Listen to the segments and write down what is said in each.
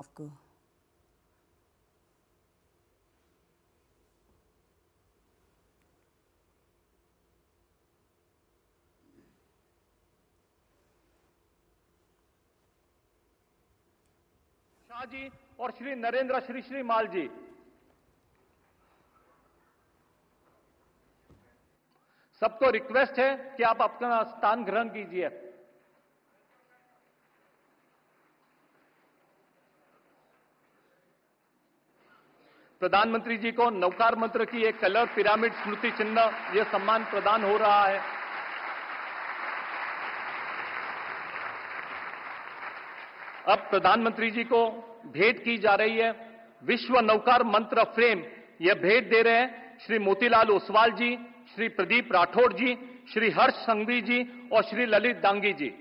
आपको शाह जी और श्री नरेंद्र श्री माल जी। सबको रिक्वेस्ट है कि आप अपना स्थान ग्रहण कीजिए। प्रधानमंत्री जी को नवकार मंत्र की एक कलर पिरामिड स्मृति चिन्ह यह सम्मान प्रदान हो रहा है। अब प्रधानमंत्री जी को भेंट की जा रही है विश्व नवकार मंत्र फ्रेम। यह भेंट दे रहे हैं श्री मोतीलाल ओसवाल जी, श्री प्रदीप राठौड़ जी, श्री हर्ष संघवी जी और श्री ललित दांगी जी।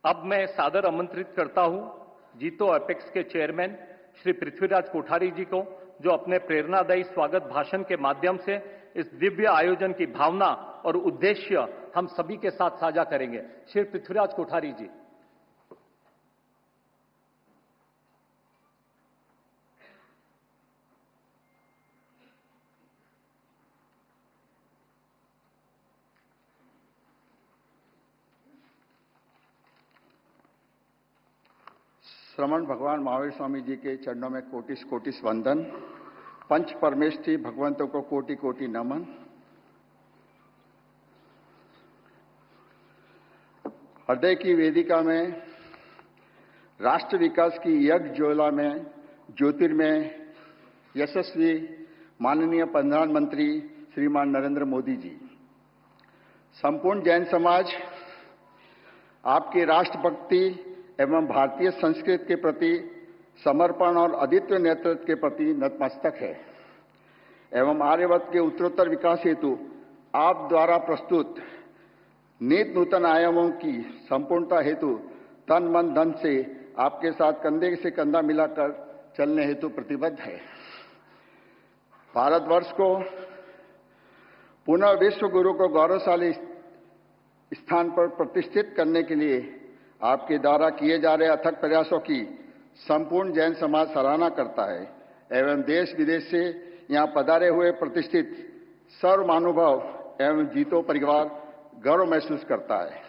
अब मैं सादर आमंत्रित करता हूं जीतो अपेक्स के चेयरमैन श्री पृथ्वीराज कोठारी जी को, जो अपने प्रेरणादायी स्वागत भाषण के माध्यम से इस दिव्य आयोजन की भावना और उद्देश्य हम सभी के साथ साझा करेंगे। श्री पृथ्वीराज कोठारी जी। श्रमण भगवान महावीर स्वामी जी के चरणों में कोटिस कोटिस वंदन। पंच परमेष्ठी भगवंतों को कोटि कोटि नमन। हृदय की वेदिका में राष्ट्र विकास की यज्ञ ज्वाला में ज्योतिर्मय यशस्वी माननीय प्रधानमंत्री श्रीमान नरेंद्र मोदी जी, संपूर्ण जैन समाज आपकी राष्ट्रभक्ति एवं भारतीय संस्कृति के प्रति समर्पण और अद्वितीय नेतृत्व के प्रति नतमस्तक है एवं आर्यवत के उत्तरोत्तर विकास हेतु आप द्वारा प्रस्तुत नित नूतन आयामों की संपूर्णता हेतु तन मन धन से आपके साथ कंधे से कंधा मिलाकर चलने हेतु प्रतिबद्ध है। भारतवर्ष को पुनः विश्व गुरु को गौरवशाली स्थान पर प्रतिष्ठित करने के लिए आपके द्वारा किए जा रहे अथक प्रयासों की संपूर्ण जैन समाज सराहना करता है एवं देश विदेश से यहां पधारे हुए प्रतिष्ठित सर्व महानुभाव एवं जीतो परिवार गर्व महसूस करता है।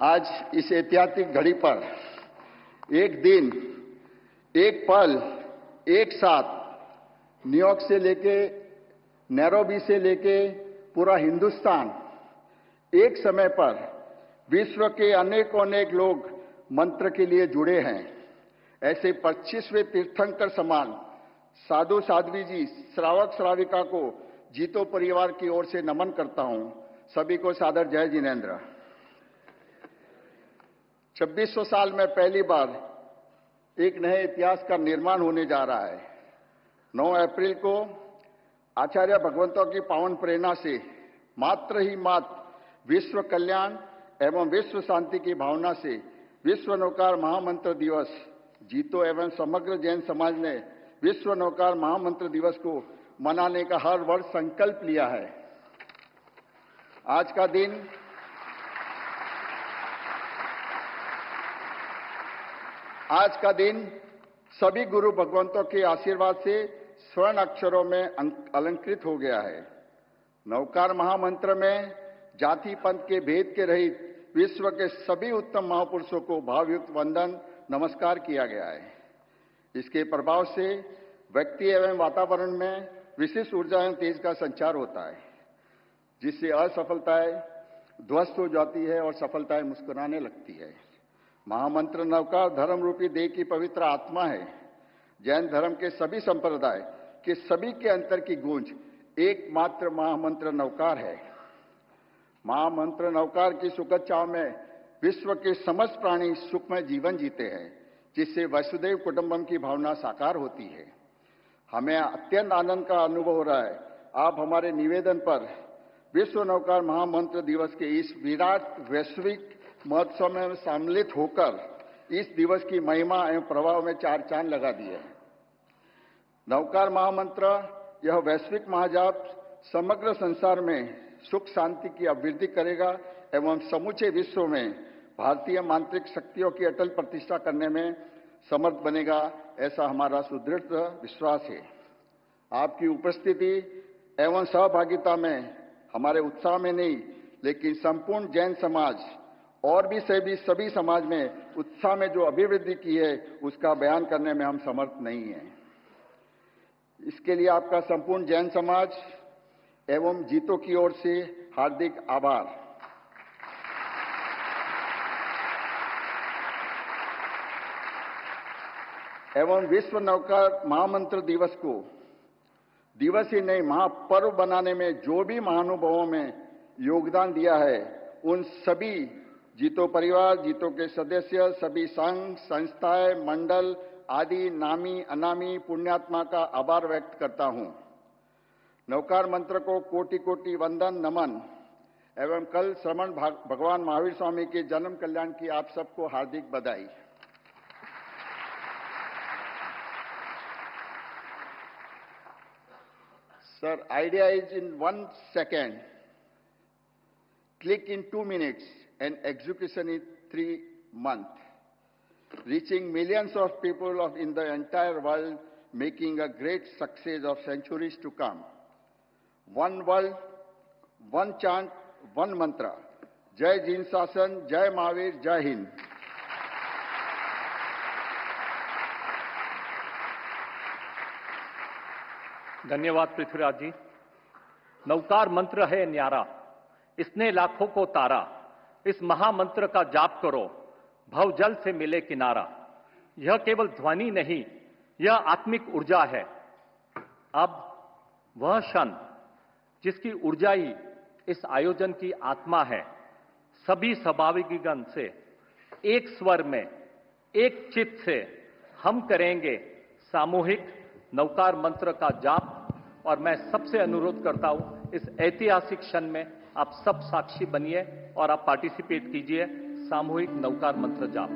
आज इस ऐतिहासिक घड़ी पर एक दिन, एक पल, एक साथ न्यूयॉर्क से लेके नैरोबी से लेके पूरा हिंदुस्तान एक समय पर विश्व के अनेक लोग मंत्र के लिए जुड़े हैं। ऐसे 25वें तीर्थंकर समान साधु साध्वी जी, श्रावक श्राविका को जीतो परिवार की ओर से नमन करता हूं। सभी को सादर जय जिनेन्द्र। 2600 साल में पहली बार एक नए इतिहास का निर्माण होने जा रहा है। 9 अप्रैल को आचार्य भगवंतों की पावन प्रेरणा से मात्र ही मात्र विश्व कल्याण एवं विश्व शांति की भावना से विश्व नौकार महामंत्र दिवस जीतो एवं समग्र जैन समाज ने विश्व नौकार महामंत्र दिवस को मनाने का हर वर्ष संकल्प लिया है। आज का दिन सभी गुरु भगवंतों के आशीर्वाद से स्वर्ण अक्षरों में अलंकृत हो गया है। नौकार महामंत्र में जाति पंथ के भेद के रहित विश्व के सभी उत्तम महापुरुषों को भावयुक्त वंदन नमस्कार किया गया है। इसके प्रभाव से व्यक्ति एवं वातावरण में विशिष्ट ऊर्जा एवं तेज का संचार होता है, जिससे असफलताएं ध्वस्त हो जाती है और सफलताएं मुस्कुराने लगती है। महामंत्र नवकार धर्म रूपी देह की पवित्र आत्मा है। जैन धर्म के सभी संप्रदाय के सभी के अंतर की गूंज एकमात्र महामंत्र नवकार है। महामंत्र नवकार की सुखद छाव में विश्व के समस्त प्राणी सुखमय जीवन जीते हैं, जिससे वसुधैव कुटुंबकम की भावना साकार होती है। हमें अत्यंत आनंद का अनुभव हो रहा है। आप हमारे निवेदन पर विश्व नौकार महामंत्र दिवस के इस विराट वैश्विक महोत्सव में सम्मिलित होकर इस दिवस की महिमा एवं प्रभाव में चार चांद लगा दिए। नौकार महामंत्र यह वैश्विक महाजाप समग्र संसार में सुख शांति की अभिवृद्धि करेगा एवं समूचे विश्व में भारतीय मांत्रिक शक्तियों की अटल प्रतिष्ठा करने में समर्थ बनेगा, ऐसा हमारा सुदृढ़ विश्वास है। आपकी उपस्थिति एवं सहभागिता में हमारे उत्साह में नहीं, लेकिन संपूर्ण जैन समाज और भी सभी समाज में उत्साह में जो अभिवृद्धि की है, उसका बयान करने में हम समर्थ नहीं हैं। इसके लिए आपका संपूर्ण जैन समाज एवं जीतो की ओर से हार्दिक आभार। एवं विश्व नौकार महामंत्र दिवस को दिवस ही नहीं, महापर्व बनाने में जो भी महानुभावों में योगदान दिया है, उन सभी जीतो परिवार, जीतो के सदस्य, सभी संघ, संस्थाएं, मंडल आदि नामी अनामी पुण्यात्मा का आभार व्यक्त करता हूं। नौकार मंत्र को कोटि कोटि वंदन नमन एवं कल श्रवण भगवान महावीर स्वामी के जन्म कल्याण की आप सबको हार्दिक बधाई। Sir, idea is in 1 second, click in 2 minutes, and execution in 3 months, reaching millions of people in the entire world, making a great success of centuries to come. One world, one chant, one mantra. Jai Jin Shasan, Jai Mahavir, Jai Hind. धन्यवाद पृथ्वीराज जी। नौकार मंत्र है न्यारा, इसने लाखों को तारा, इस महामंत्र का जाप करो, भव जल से मिले किनारा। यह केवल ध्वनि नहीं, यह आत्मिक ऊर्जा है। अब वह क्षण जिसकी ऊर्जा ही इस आयोजन की आत्मा है, सभी सहभागीगण से एक स्वर में, एक चित्त से हम करेंगे सामूहिक नौकार मंत्र का जाप। और मैं सबसे अनुरोध करता हूं, इस ऐतिहासिक क्षण में आप सब साक्षी बनिए और आप पार्टिसिपेट कीजिए सामूहिक नौकार मंत्र जाप।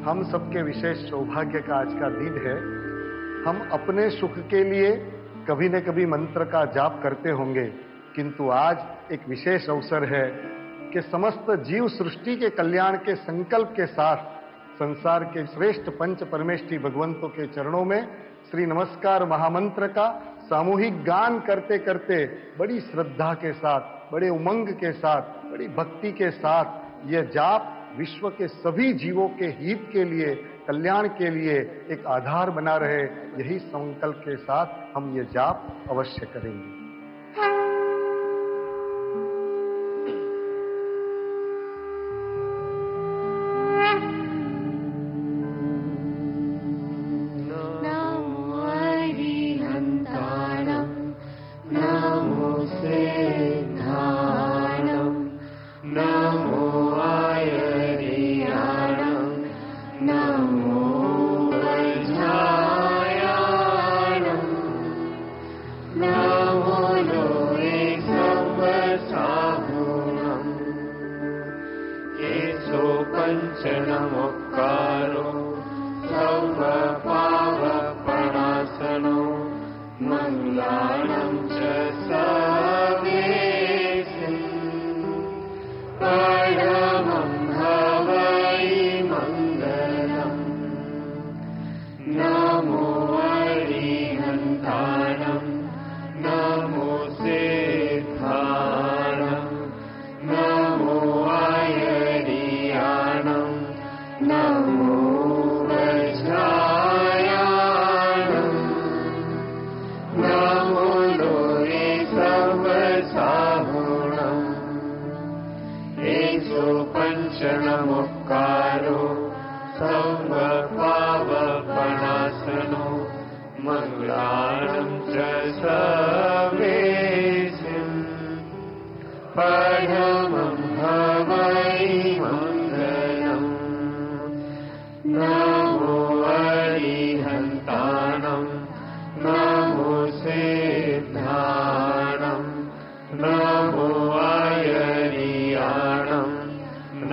हम सबके विशेष सौभाग्य का आज का दिन है। हम अपने सुख के लिए कभी न कभी मंत्र का जाप करते होंगे, किंतु आज एक विशेष अवसर है कि समस्त जीव सृष्टि के कल्याण के संकल्प के साथ संसार के श्रेष्ठ पंच परमेष्ठी भगवंतों के चरणों में श्री नमस्कार महामंत्र का सामूहिक गान करते करते बड़ी श्रद्धा के साथ, बड़े उमंग के साथ, बड़ी भक्ति के साथ यह जाप विश्व के सभी जीवों के हित के लिए, कल्याण के लिए एक आधार बना रहे, यही संकल्प के साथ हम ये जाप अवश्य करेंगे। पंचनमोक्कारो सर्वपावपणासनो मंगलानं च सर्वेषु परमं हवै मंगलम्। नमो अरिहन्ताणं नमो सिद्धाणं नमो आयर्याणं नमो वज्रायाणं नमो लोरे सर्वसाहुणम्। 105 नमोक्कारो सर्वपावपणासनो मंगलानं च सर्वेषु।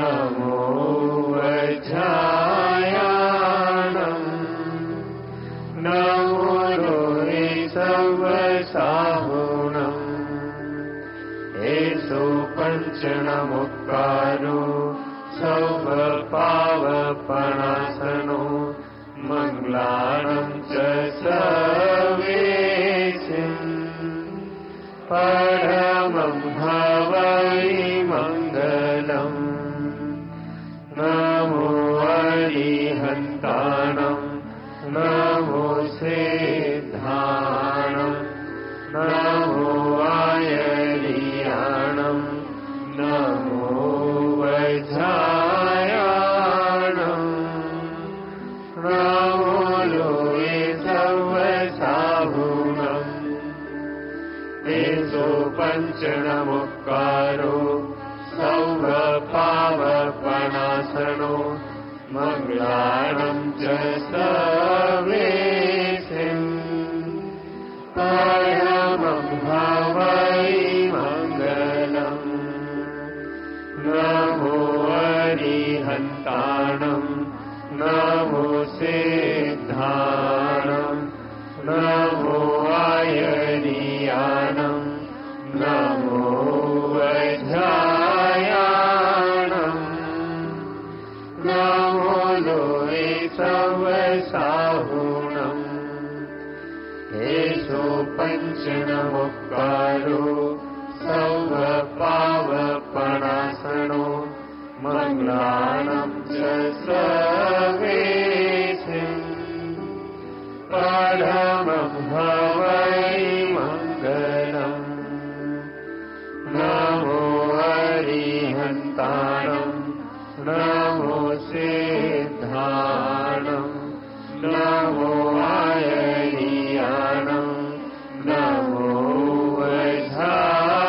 नमो वज्रायाणम् नमो लोहे सर्वसाहुणम् एषो पञ्चनमुक्कारो सर्वपावपणासनो मङ्गलानं च सर्वेशम् परमं भवै मङ्गलम् नमो अरिहन्ताणं नमो सिद्धाणं नमो आयर्याणं नमो वज्रायाणम् नमो लोहे सर्वसाहुणम् एषो पञ्चनमुक्कारो सर्वपावपणासनो मङ्गलानं च सर्वेशम् परमं भवै मङ्गलम् नमो अरिहन्ताणं नमो सिद्धाणं नमो आयर्याणं नमो वज्रायाणम् नमो लोहे सर्वसाहुणम् एषो पञ्चनमुक्कारो सर्वपावपणासनो मङ्गलानं च सर्वेशम् परमं भवै मङ्गलम् नमो अरिहन्ताणं नमो सिद्धाणं नमो आयर्याणं नमो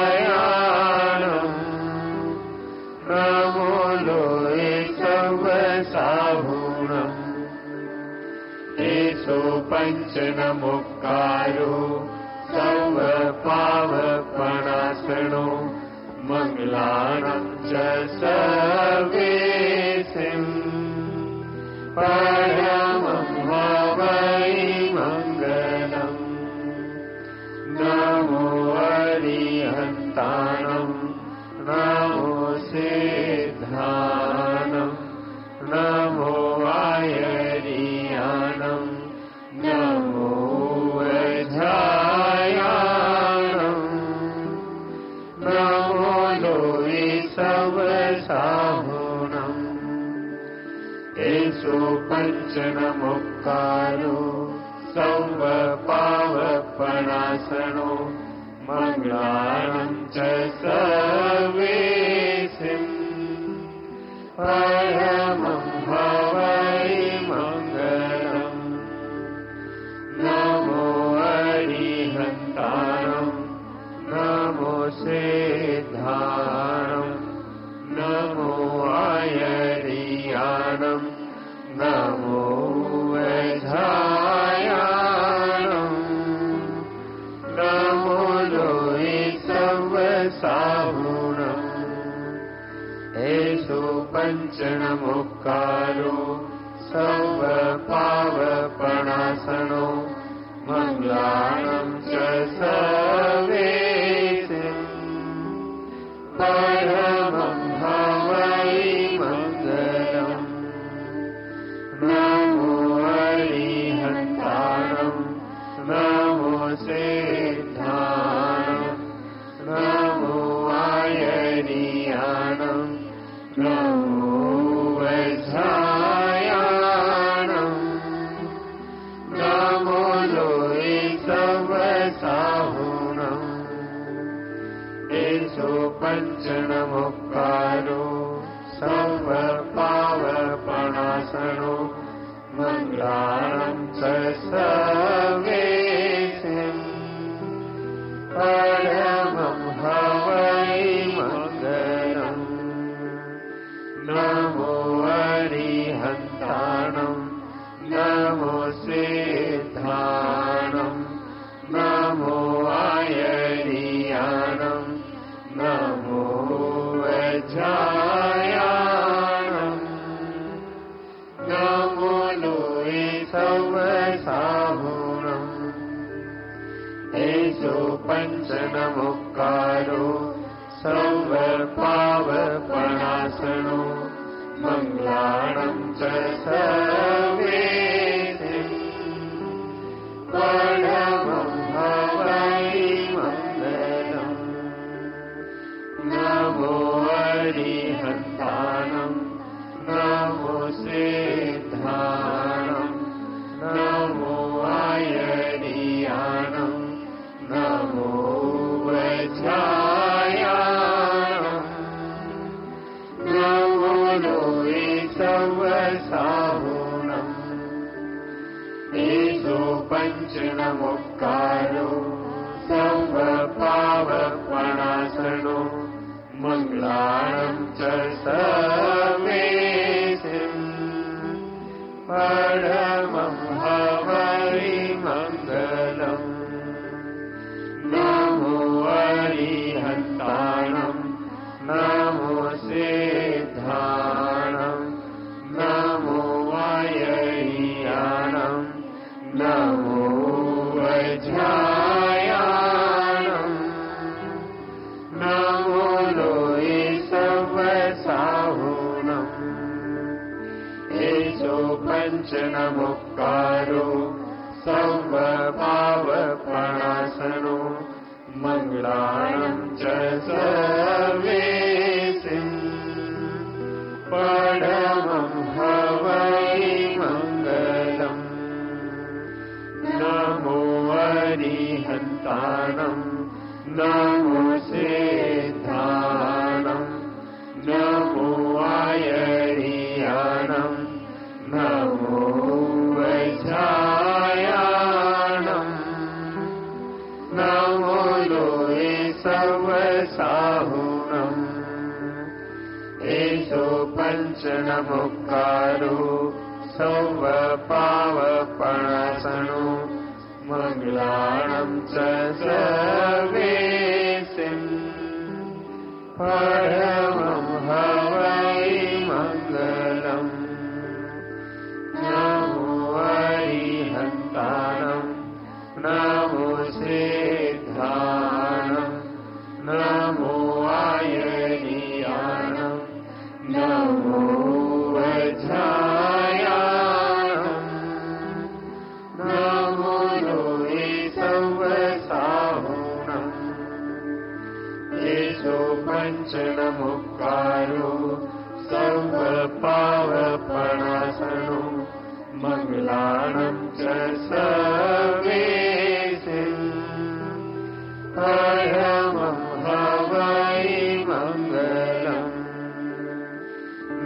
वज्रायाणम् नमो लोहे सर्वसाहुणम् एषो पञ्चनमुक्कारो सर्वपावपणासनो मङ्गलानं च सर्वेशम् परमं भवै मङ्गलम् नमो अरिहन्ताणं नमो सिद्धाणं नमो आयर्याणं नमो वज्रायाणम् नमो लोहे सर्वसाहुणम् एषो पञ्चनमुक्कारो सर्वपावपणासनो मङ्गलानं च सर्वेशम् परमं भवै मङ्गलम् नमो अरिहन्ताणं नमो सिद्धाणं नमो आयर्याणं नमो वज्रायाणम् नमो लोहे सर्वसाहुणम् एषो पञ्चनमुक्कारो सर्वपावपणासनो मङ्गलानं च सर्वेशम् परमं भवै मङ्गलम् नमो अरिहन्ताणं नमो सिद्धाणं नमो आयर्याणं नमो वज्रायाणम् नमो लोहे सर्वसाहुणम् एषो पञ्चनमुक्कारो सर्वपावपणासनो मङ्गलानं च सर्वेशम् परमं भवै मङ्गलम् नमो अरिहन्ताणं नमो सिद्धाणं नमो आयर्याणं नमो वज्रायाणम् पञ्चनमुक्कारो सर्वपावपणासनो मङ्गलानं च सर्वेतिं परमं हवै मङ्गलम् नमो अरिहन्तानं नमो सिद्धानं नमो आयर्यानं नमो वज्रायानं नमो लोये सर्वसाहुनं एषो पञ्चनमुक्कारो सर्वपावपणासनो मङ्गलानं च सर्वेतिं परमं हवै मङ्गलम् नमो अरिहन्तानं नमो सिद्धानं नमो आयर्यानं नमो वज्रायानं नमो लोये सर्वसाहुनं एषो पञ्चनमुक्कारो सर्वपावपणासनो मङ्गलानं च सर्वेतिं परमं हवै मङ्गलम् नमो अरिहन्तानं नमो सिद्धानं नमो आयर्यानं नमो वज्रायानं नमो लोये सर्वसाहुनं एषो पञ्चनमुक्कारो सर्वपावपणासनो मङ्गलानं च सर्वेतिं परमं हवै मङ्गलम् नमो अरिहन्तानं नमो सिद्धानं नमो आयर्यानं नमो वज्रायानं नमो लोये सर्वसाहुनं एषो पञ्चनमुक्कारो सर्वपावपणासनो मङ्गलानं च सर्वेतिं परमं हवै मङ्गलम्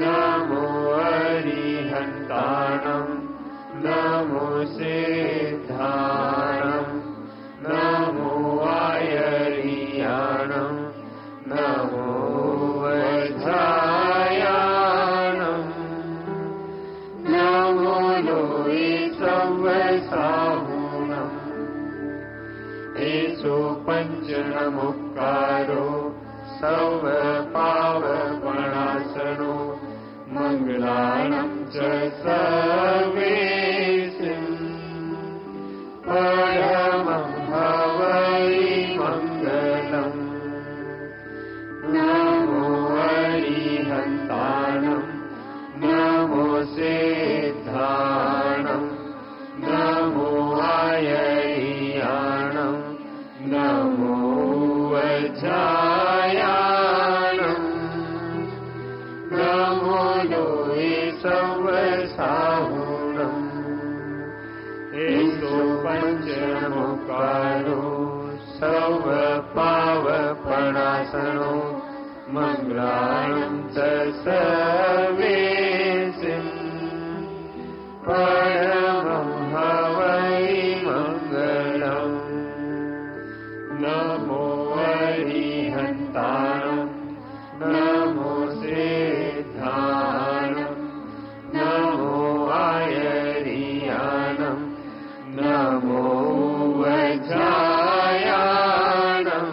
नमो अरिहन्तानं नमो सिद्धानं नमो आयर्यानं नमो वज्रायानं नमो लोये सर्वसाहुनं एषो पञ्चनमुक्कारो सर्वपावपणासनो मङ्गलानं च सर्वेतिं परमं हवै मङ्गलम् नमो अरिहन्तानं नमो सिद्धानं नमो आयर्यानं नमो वज्रायानं नमो लोये सर्वसाहुनं एषो पञ्चनमुक्कारो सर्वपावपणासनो मङ्गलानं च सर्वेतिं परमं हवै मङ्गलम् नमो अरिहन्तानं नमो सिद्धानं नमो आयर्यानं नमो वज्रायानं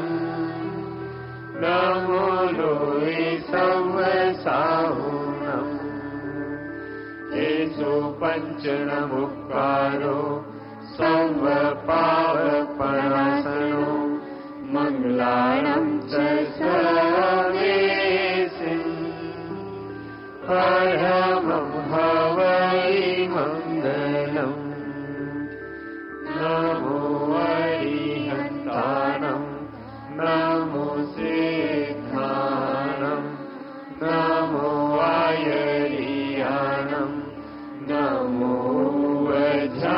नमो लोये सर्वसाहुनं एषो पञ्चनमुक्कारो सर्वपावपणासनो मङ्गलानं च सर्वेसिं परमं हवै मङ्गलम् नमो अरिहन्तानं नमो सिद्धानं नमो आयर्यानं नमो वज्रायाणं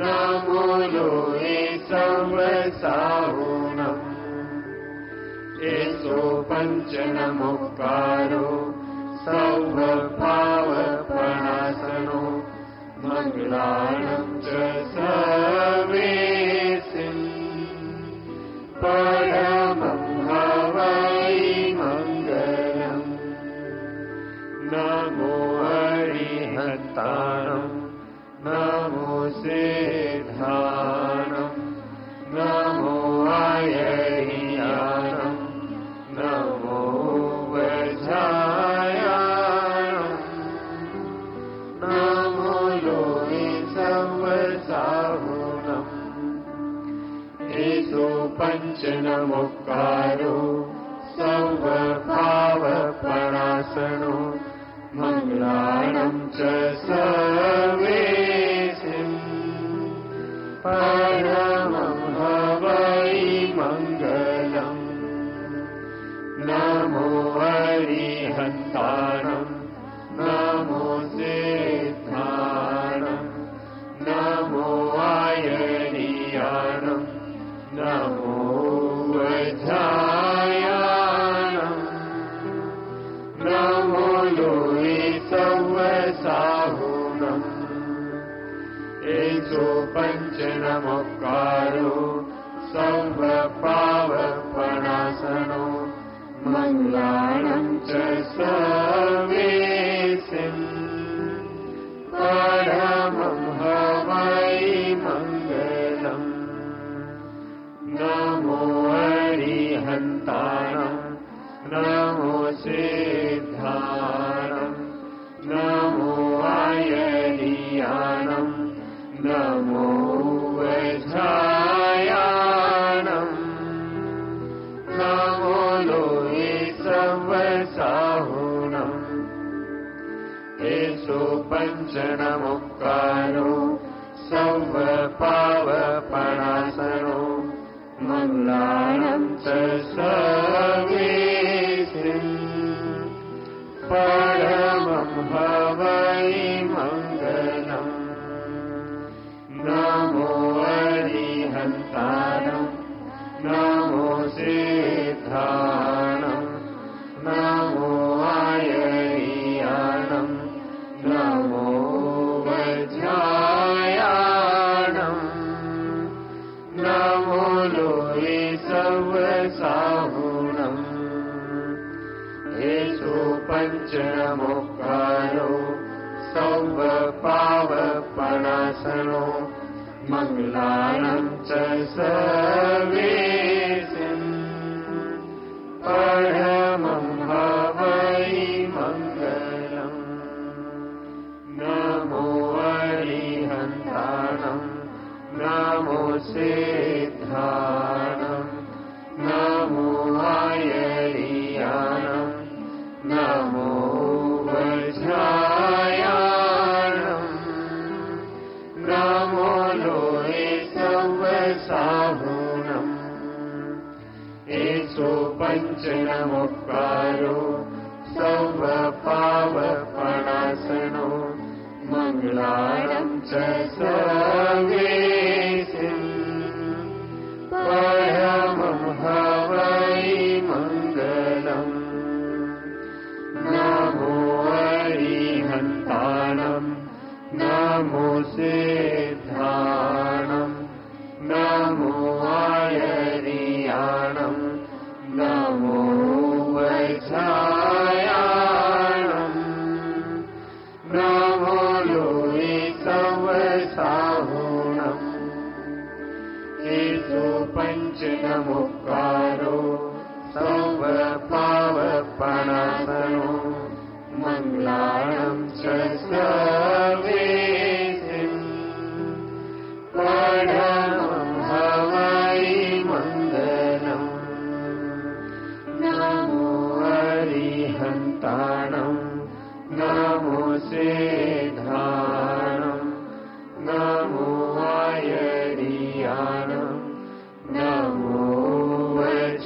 नमो लोहे संवसाहुणम् एषो पञ्चनमुक्कारो सर्वभावपणासनो मङ्गलानं च सर्वेसिं परमं हवै मङ्गलम् नमो अरिहन्तानं नमो सिद्धानं नमो आयर्यानं नमो वज्रायाणं नमो लोहे संवसाहुणम् एषो पञ्चनमुक्कारो सर्वभावपणासनो मङ्गलानं च सर्वेसिं परमं हवै मङ्गलम् नमो अरिहन्तानं नमो सिद्धानं नमो आयर्यानं नमो वज्रायाणं नमो लोहे संवसाहुणम् एषो पञ्चनमुक्कारो सर्वभावपणासनो मङ्गलानं च सर्वेसिं परमं हवै मङ्गलम् नमो अरिहन्तानं नमो सिद्धानं नमो आयर्यानं नमो वज्रायाणं नमो लोहे संवसाहुणम् एषो पञ्चनमुक्कारो सर्वभावपणासनो मङ्गलानं च सर्वेसिं परमं हवै मङ्गलम् नमो अरिहन्तानं नमो सिद्धानं नमो आयर्यानं नमो वज्रायाणं नमो लोहे संवसाहुणम् एषो पञ्चनमुक्कारो सर्वभावपणासनो मङ्गलानं च सर्वेसिं परमं हवै मङ्गलम् नमो अरिहन्तानं नमो सिद्धानं नमो आयर्यानं नमो वज्रायाणं नमो लोहे संवसाहुणम् एषो पञ्चनमुक्कारो सर्वभावपणासनो मङ्गलानं च सर्वेसिं परमं हवै मङ्गलम् नमो अरिहन्तानं नमो सिद्धानं नमो आयर्यानं नमो वज्रायाणं नमो लोहे संवसाहुणम् एषो पञ्चनमुक्कारो सर्वभावपणासनो मङ्गलानं च सर्वेसिं परमं सिद्धाणं नमो सिद्धाणं नमो वायरियाणं नमो वज्रायाणं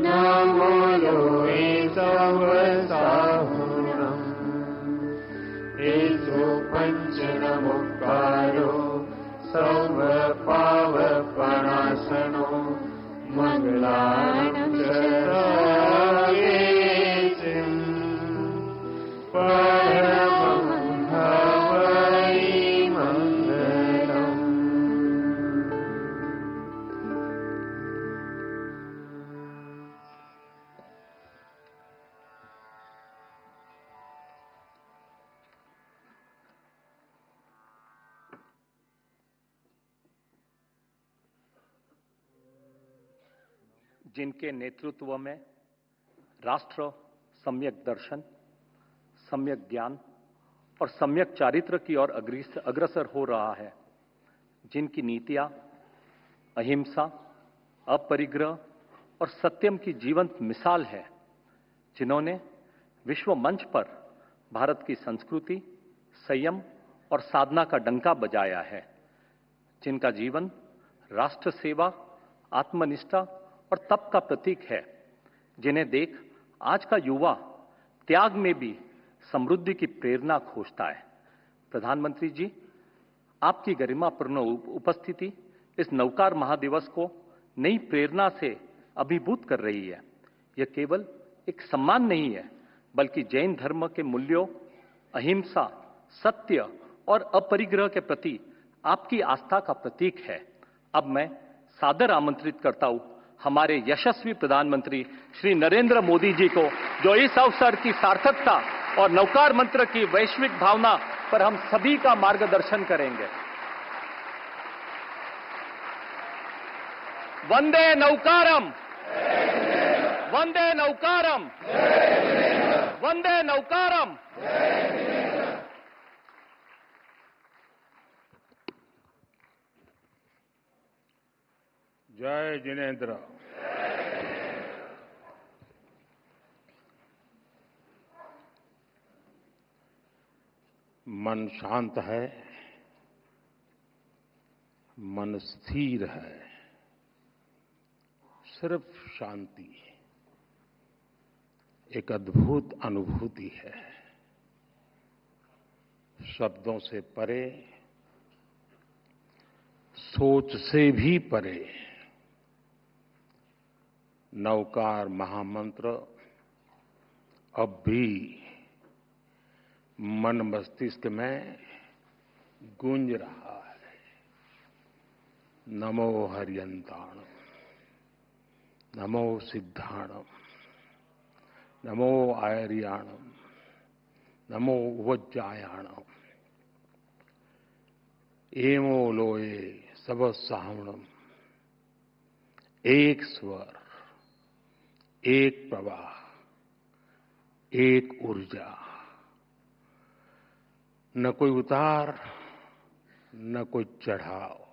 नमो लोहितवसाहुणम् एतो पञ्चनमुक्कारो सर्वपावपणासनो मङ्गलानं शरणेतिं परमं हवै मङ्गलम्। जिनके नेतृत्व में राष्ट्र सम्यक दर्शन, सम्यक ज्ञान और सम्यक चारित्र की ओर अग्रसर हो रहा है, जिनकी नीतियां अहिंसा, अपरिग्रह और सत्यम की जीवंत मिसाल है, जिन्होंने विश्व मंच पर भारत की संस्कृति, संयम और साधना का डंका बजाया है, जिनका जीवन राष्ट्र सेवा, आत्मनिष्ठा और तप का प्रतीक है, जिन्हें देख आज का युवा त्याग में भी समृद्धि की प्रेरणा खोजता है। प्रधानमंत्री जी, आपकी गरिमापूर्ण उपस्थिति इस नवकार महादिवस को नई प्रेरणा से अभिभूत कर रही है। यह केवल एक सम्मान नहीं है, बल्कि जैन धर्म के मूल्यों, अहिंसा, सत्य और अपरिग्रह के प्रति आपकी आस्था का प्रतीक है। अब मैं सादर आमंत्रित करता हूं हमारे यशस्वी प्रधानमंत्री श्री नरेंद्र मोदी जी को, जो इस अवसर की सार्थकता और नवकार मंत्र की वैश्विक भावना पर हम सभी का मार्गदर्शन करेंगे। वंदे नौकारम, वंदे नौकारम, वंदे नौकारम। जय जिनेन्द्र। मन शांत है, मन स्थिर है, सिर्फ शांति एक अद्भुत अनुभूति है, शब्दों से परे, सोच से भी परे। नवकार महामंत्र अब भी मन मस्तिष्क में गूंज रहा है। नमो हरियंताणम, नमो सिद्धाणम, नमो आयर्याणम, नमो वज्रायाणम, एमो लोये सब सावणम। एक स्वर, एक प्रवाह, एक ऊर्जा, न कोई उतार, न कोई चढ़ाव,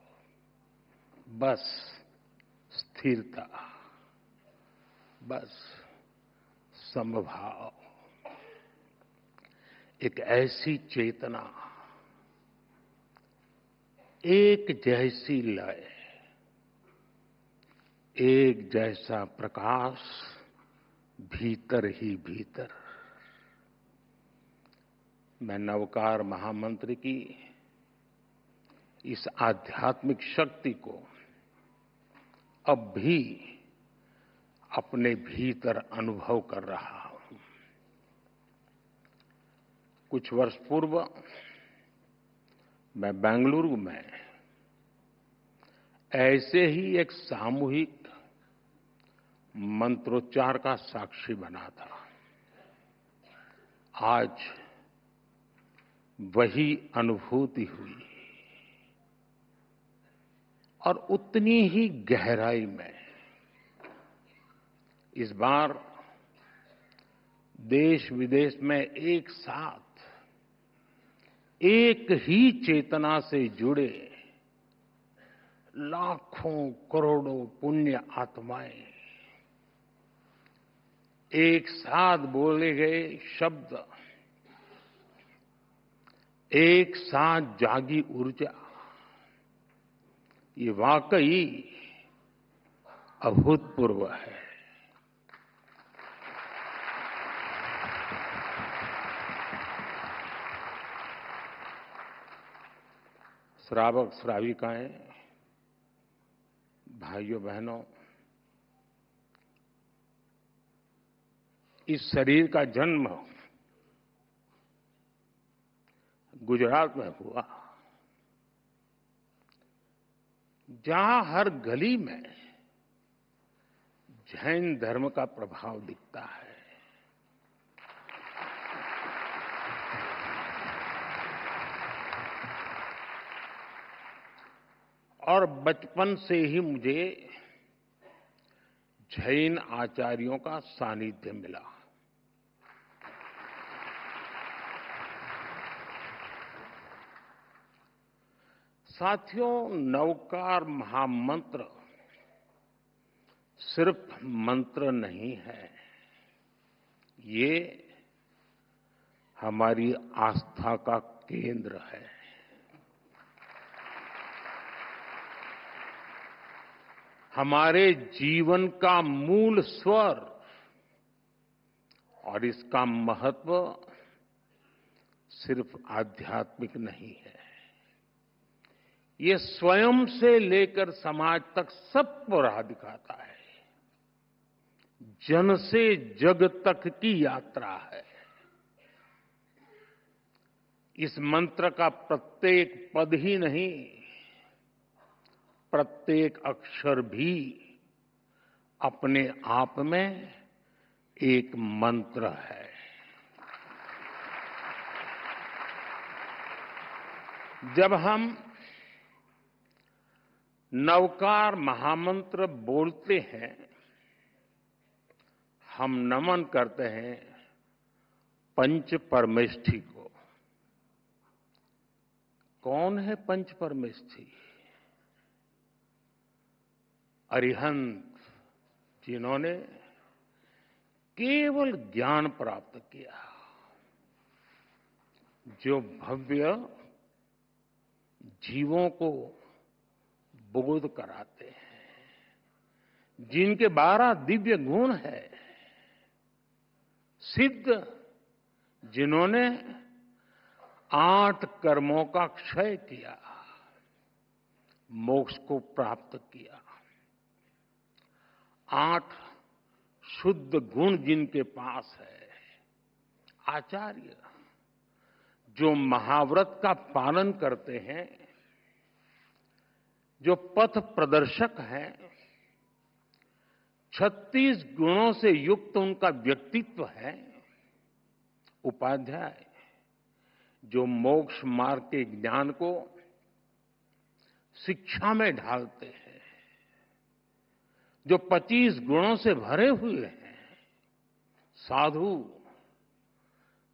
बस स्थिरता, बस समभाव। एक ऐसी चेतना, एक जैसी लय, एक जैसा प्रकाश, भीतर ही भीतर। मैं नवकार महामंत्र की इस आध्यात्मिक शक्ति को अब भी अपने भीतर अनुभव कर रहा हूं। कुछ वर्ष पूर्व मैं बेंगलुरु में ऐसे ही एक सामूहिक मंत्रोच्चार का साक्षी बना था। आज वही अनुभूति हुई और उतनी ही गहराई में इस बार देश विदेश में एक साथ एक ही चेतना से जुड़े लाखों करोड़ों पुण्य आत्माएं एक साथ बोले गए शब्द, एक साथ जागी ऊर्जा, ये वाकई अभूतपूर्व है। श्रावक श्राविकाएं, भाइयों बहनों, इस शरीर का जन्म गुजरात में हुआ, जहां हर गली में जैन धर्म का प्रभाव दिखता है। और बचपन से ही मुझे जैन आचार्यों का सानिध्य मिला। साथियों, नवकार महामंत्र सिर्फ मंत्र नहीं है, ये हमारी आस्था का केंद्र है। हमारे जीवन का मूल स्वर, और इसका महत्व सिर्फ आध्यात्मिक नहीं है, ये स्वयं से लेकर समाज तक सबको राह दिखाता है। जन से जग तक की यात्रा है। इस मंत्र का प्रत्येक पद ही नहीं, प्रत्येक अक्षर भी अपने आप में एक मंत्र है। जब हम नवकार महामंत्र बोलते हैं, हम नमन करते हैं पंच परमेष्ठी को। कौन है पंच परमेष्ठी? अरिहंत, जिन्होंने केवल ज्ञान प्राप्त किया, जो भव्य जीवों को बोध कराते हैं, जिनके 12 दिव्य गुण है, सिद्ध, जिन्होंने 8 कर्मों का क्षय किया, मोक्ष को प्राप्त किया, 8 शुद्ध गुण जिनके पास है, आचार्य, जो महाव्रत का पालन करते हैं, जो पथ प्रदर्शक हैं, 36 गुणों से युक्त उनका व्यक्तित्व है, उपाध्याय, जो मोक्ष मार्ग के ज्ञान को शिक्षा में ढालते हैं, जो 25 गुणों से भरे हुए हैं, साधु,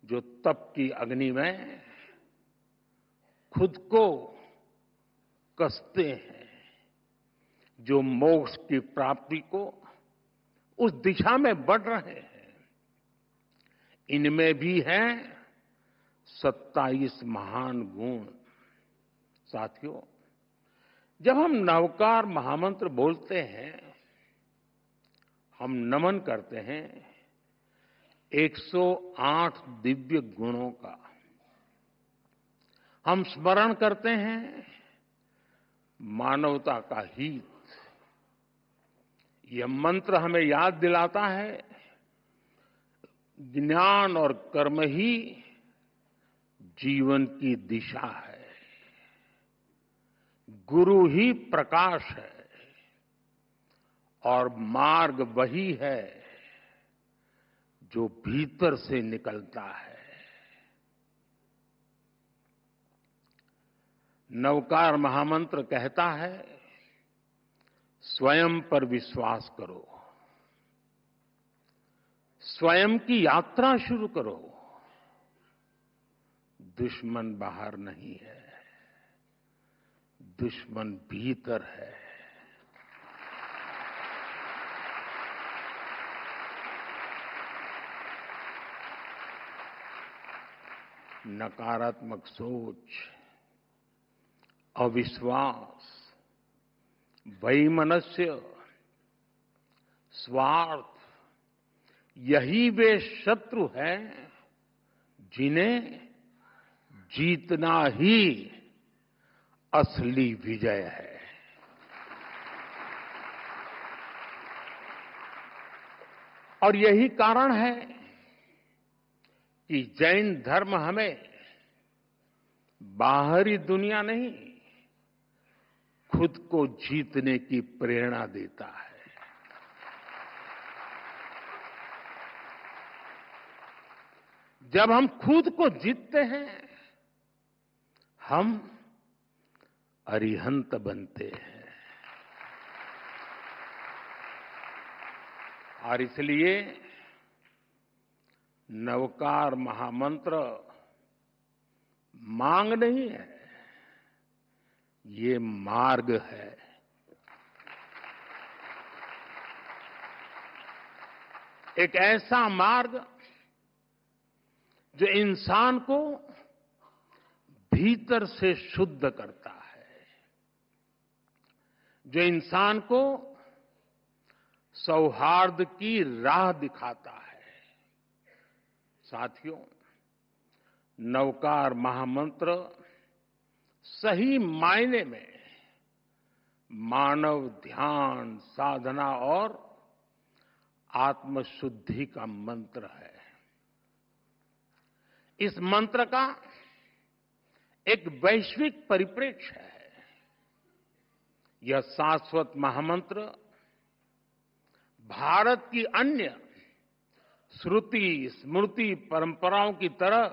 जो तप की अग्नि में खुद को कसते हैं, जो मोक्ष की प्राप्ति को उस दिशा में बढ़ रहे हैं। इनमें भी है 27 महान गुण। साथियों, जब हम नवकार महामंत्र बोलते हैं, हम नमन करते हैं 108 दिव्य गुणों का। हम स्मरण करते हैं मानवता का हित। यह मंत्र हमें याद दिलाता है ज्ञान और कर्म ही जीवन की दिशा है, गुरु ही प्रकाश है, और मार्ग वही है जो भीतर से निकलता है। नवकार महामंत्र कहता है, स्वयं पर विश्वास करो, स्वयं की यात्रा शुरू करो। दुश्मन बाहर नहीं है, दुश्मन भीतर है। नकारात्मक सोच, अविश्वास, वैमनस्य, स्वार्थ, यही वे शत्रु हैं जिन्हें जीतना ही असली विजय है। और यही कारण है कि जैन धर्म हमें बाहरी दुनिया नहीं, खुद को जीतने की प्रेरणा देता है। जब हम खुद को जीतते हैं, हम अरिहंत बनते हैं। और इसलिए नवकार महामंत्र मांग नहीं है, ये मार्ग है। एक ऐसा मार्ग जो इंसान को भीतर से शुद्ध करता है, जो इंसान को सौहार्द की राह दिखाता है। साथियों, नवकार महामंत्र सही मायने में मानव ध्यान, साधना और आत्मशुद्धि का मंत्र है। इस मंत्र का एक वैश्विक परिप्रेक्ष्य है। यह शाश्वत महामंत्र भारत की अन्य श्रुति स्मृति परंपराओं की तरह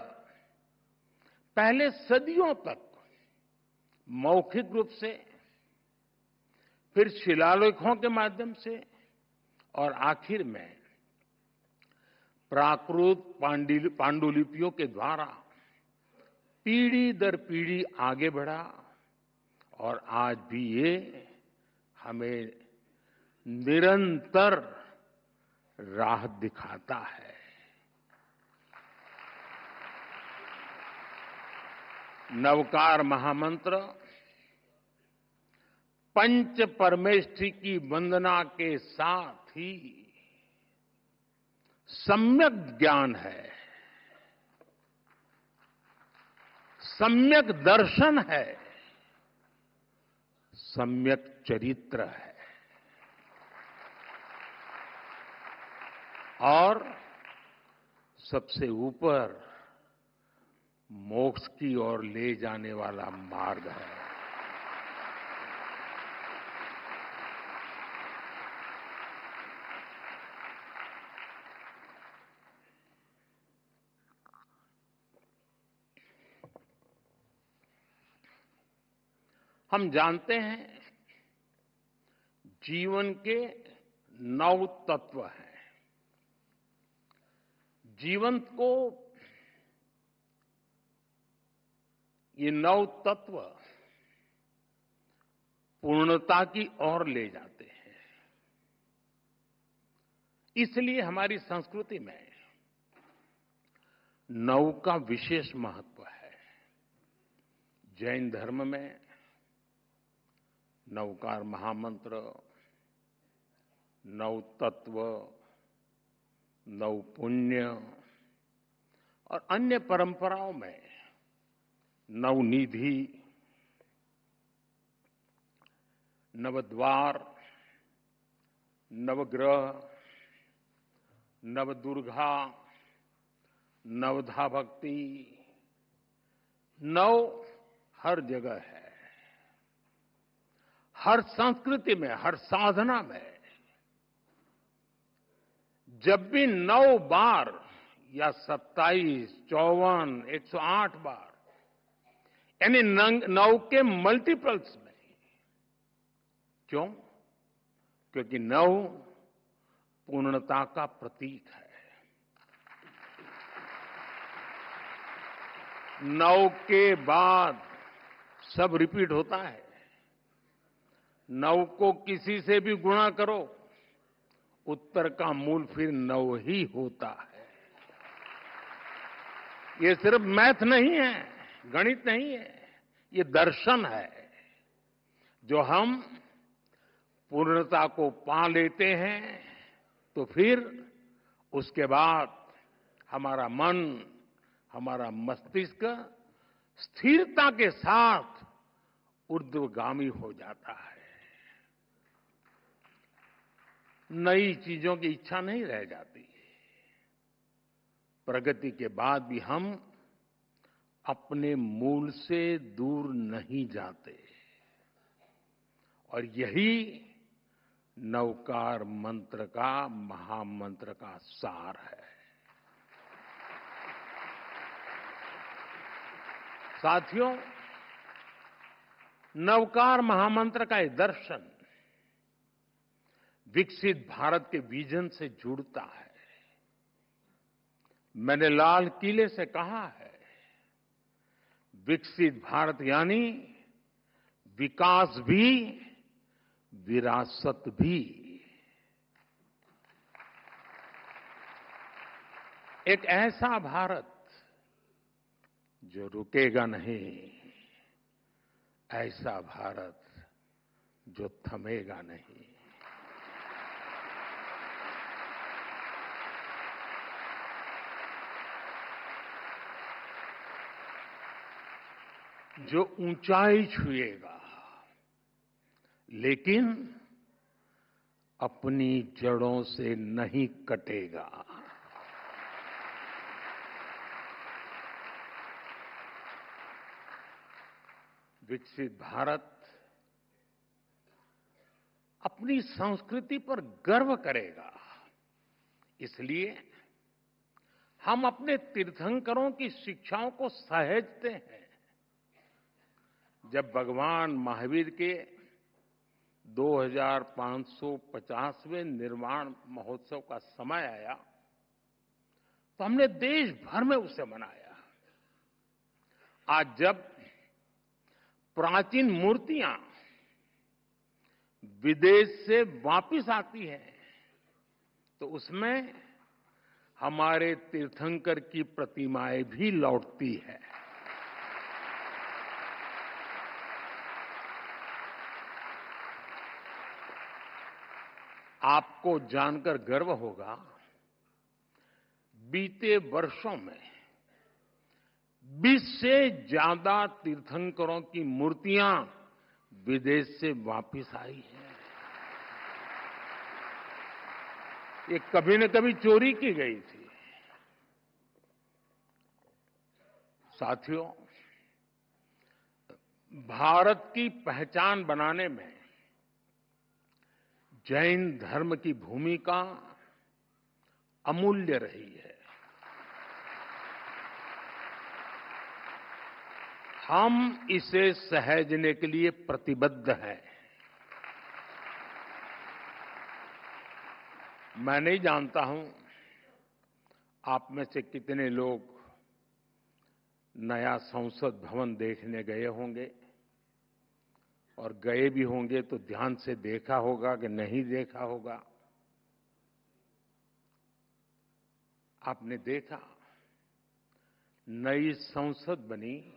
पहले सदियों तक मौखिक रूप से, फिर शिलालेखों के माध्यम से और आखिर में प्राकृत पांडुलिपियों के द्वारा पीढ़ी दर पीढ़ी आगे बढ़ा और आज भी ये हमें निरंतर राह दिखाता है। नवकार महामंत्र पंच परमेष्ठी की वंदना के साथ ही सम्यक ज्ञान है, सम्यक दर्शन है, सम्यक चरित्र है और सबसे ऊपर मोक्ष की ओर ले जाने वाला मार्ग है। हम जानते हैं जीवन के 9 तत्व हैं। जीवन को ये 9 तत्व पूर्णता की ओर ले जाते हैं। इसलिए हमारी संस्कृति में 9 का विशेष महत्व है। जैन धर्म में नवकार महामंत्र, 9 तत्व, 9 पुण्य और अन्य परंपराओं में 9 निधि, 9 द्वार, नवग्रह, नवदुर्गा, नवधा भक्ति, 9 हर जगह है। हर संस्कृति में, हर साधना में जब भी 9 बार या 27, 54, 108 बार यानी 9 के मल्टीपल्स में, क्यों? क्योंकि 9 पूर्णता का प्रतीक है। 9 के बाद सब रिपीट होता है। 9 को किसी से भी गुणा करो, उत्तर का मूल फिर 9 ही होता है। ये सिर्फ मैथ नहीं है, गणित नहीं है, ये दर्शन है। जो हम पूर्णता को पा लेते हैं तो फिर उसके बाद हमारा मन, हमारा मस्तिष्क स्थिरता के साथ ऊर्ध्वगामी हो जाता है। नई चीजों की इच्छा नहीं रह जाती। प्रगति के बाद भी हम अपने मूल से दूर नहीं जाते और यही नवकार मंत्र का, महामंत्र का सार है। साथियों, नवकार महामंत्र का ये दर्शन विकसित भारत के विजन से जुड़ता है। मैंने लाल किले से कहा है, विकसित भारत यानी विकास भी, विरासत भी। एक ऐसा भारत जो रुकेगा नहीं, ऐसा भारत जो थमेगा नहीं। जो ऊंचाई छुएगा लेकिन अपनी जड़ों से नहीं कटेगा। विकसित भारत अपनी संस्कृति पर गर्व करेगा। इसलिए हम अपने तीर्थंकरों की शिक्षाओं को सहेजते हैं। जब भगवान महावीर के 2550वें निर्वाण महोत्सव का समय आया तो हमने देश भर में उसे मनाया। आज जब प्राचीन मूर्तियां विदेश से वापिस आती हैं तो उसमें हमारे तीर्थंकर की प्रतिमाएं भी लौटती है। आपको जानकर गर्व होगा, बीते वर्षों में 20 से ज्यादा तीर्थंकरों की मूर्तियां विदेश से वापस आई हैं। ये कभी न कभी चोरी की गई थी। साथियों, भारत की पहचान बनाने में जैन धर्म की भूमिका अमूल्य रही है। हम इसे सहेजने के लिए प्रतिबद्ध हैं। मैं नहीं जानता हूं आप में से कितने लोग नया संसद भवन देखने गए होंगे, और गए भी होंगे तो ध्यान से देखा होगा कि नहीं देखा होगा। आपने देखा, नई संसद बनी,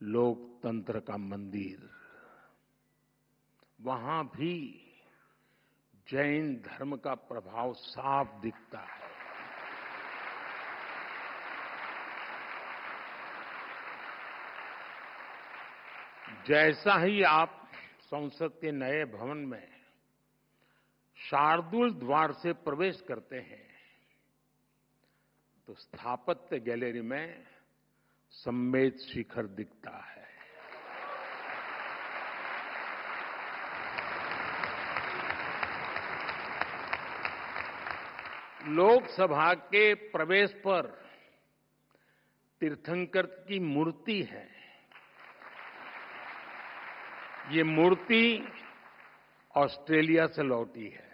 लोकतंत्र का मंदिर, वहां भी जैन धर्म का प्रभाव साफ दिखता है। जैसा ही आप संसद के नए भवन में शार्दुल द्वार से प्रवेश करते हैं तो स्थापत्य गैलरी में सम्मेद शिखर दिखता है। लोकसभा के प्रवेश पर तीर्थंकर की मूर्ति है। ये मूर्ति ऑस्ट्रेलिया से लौटी है।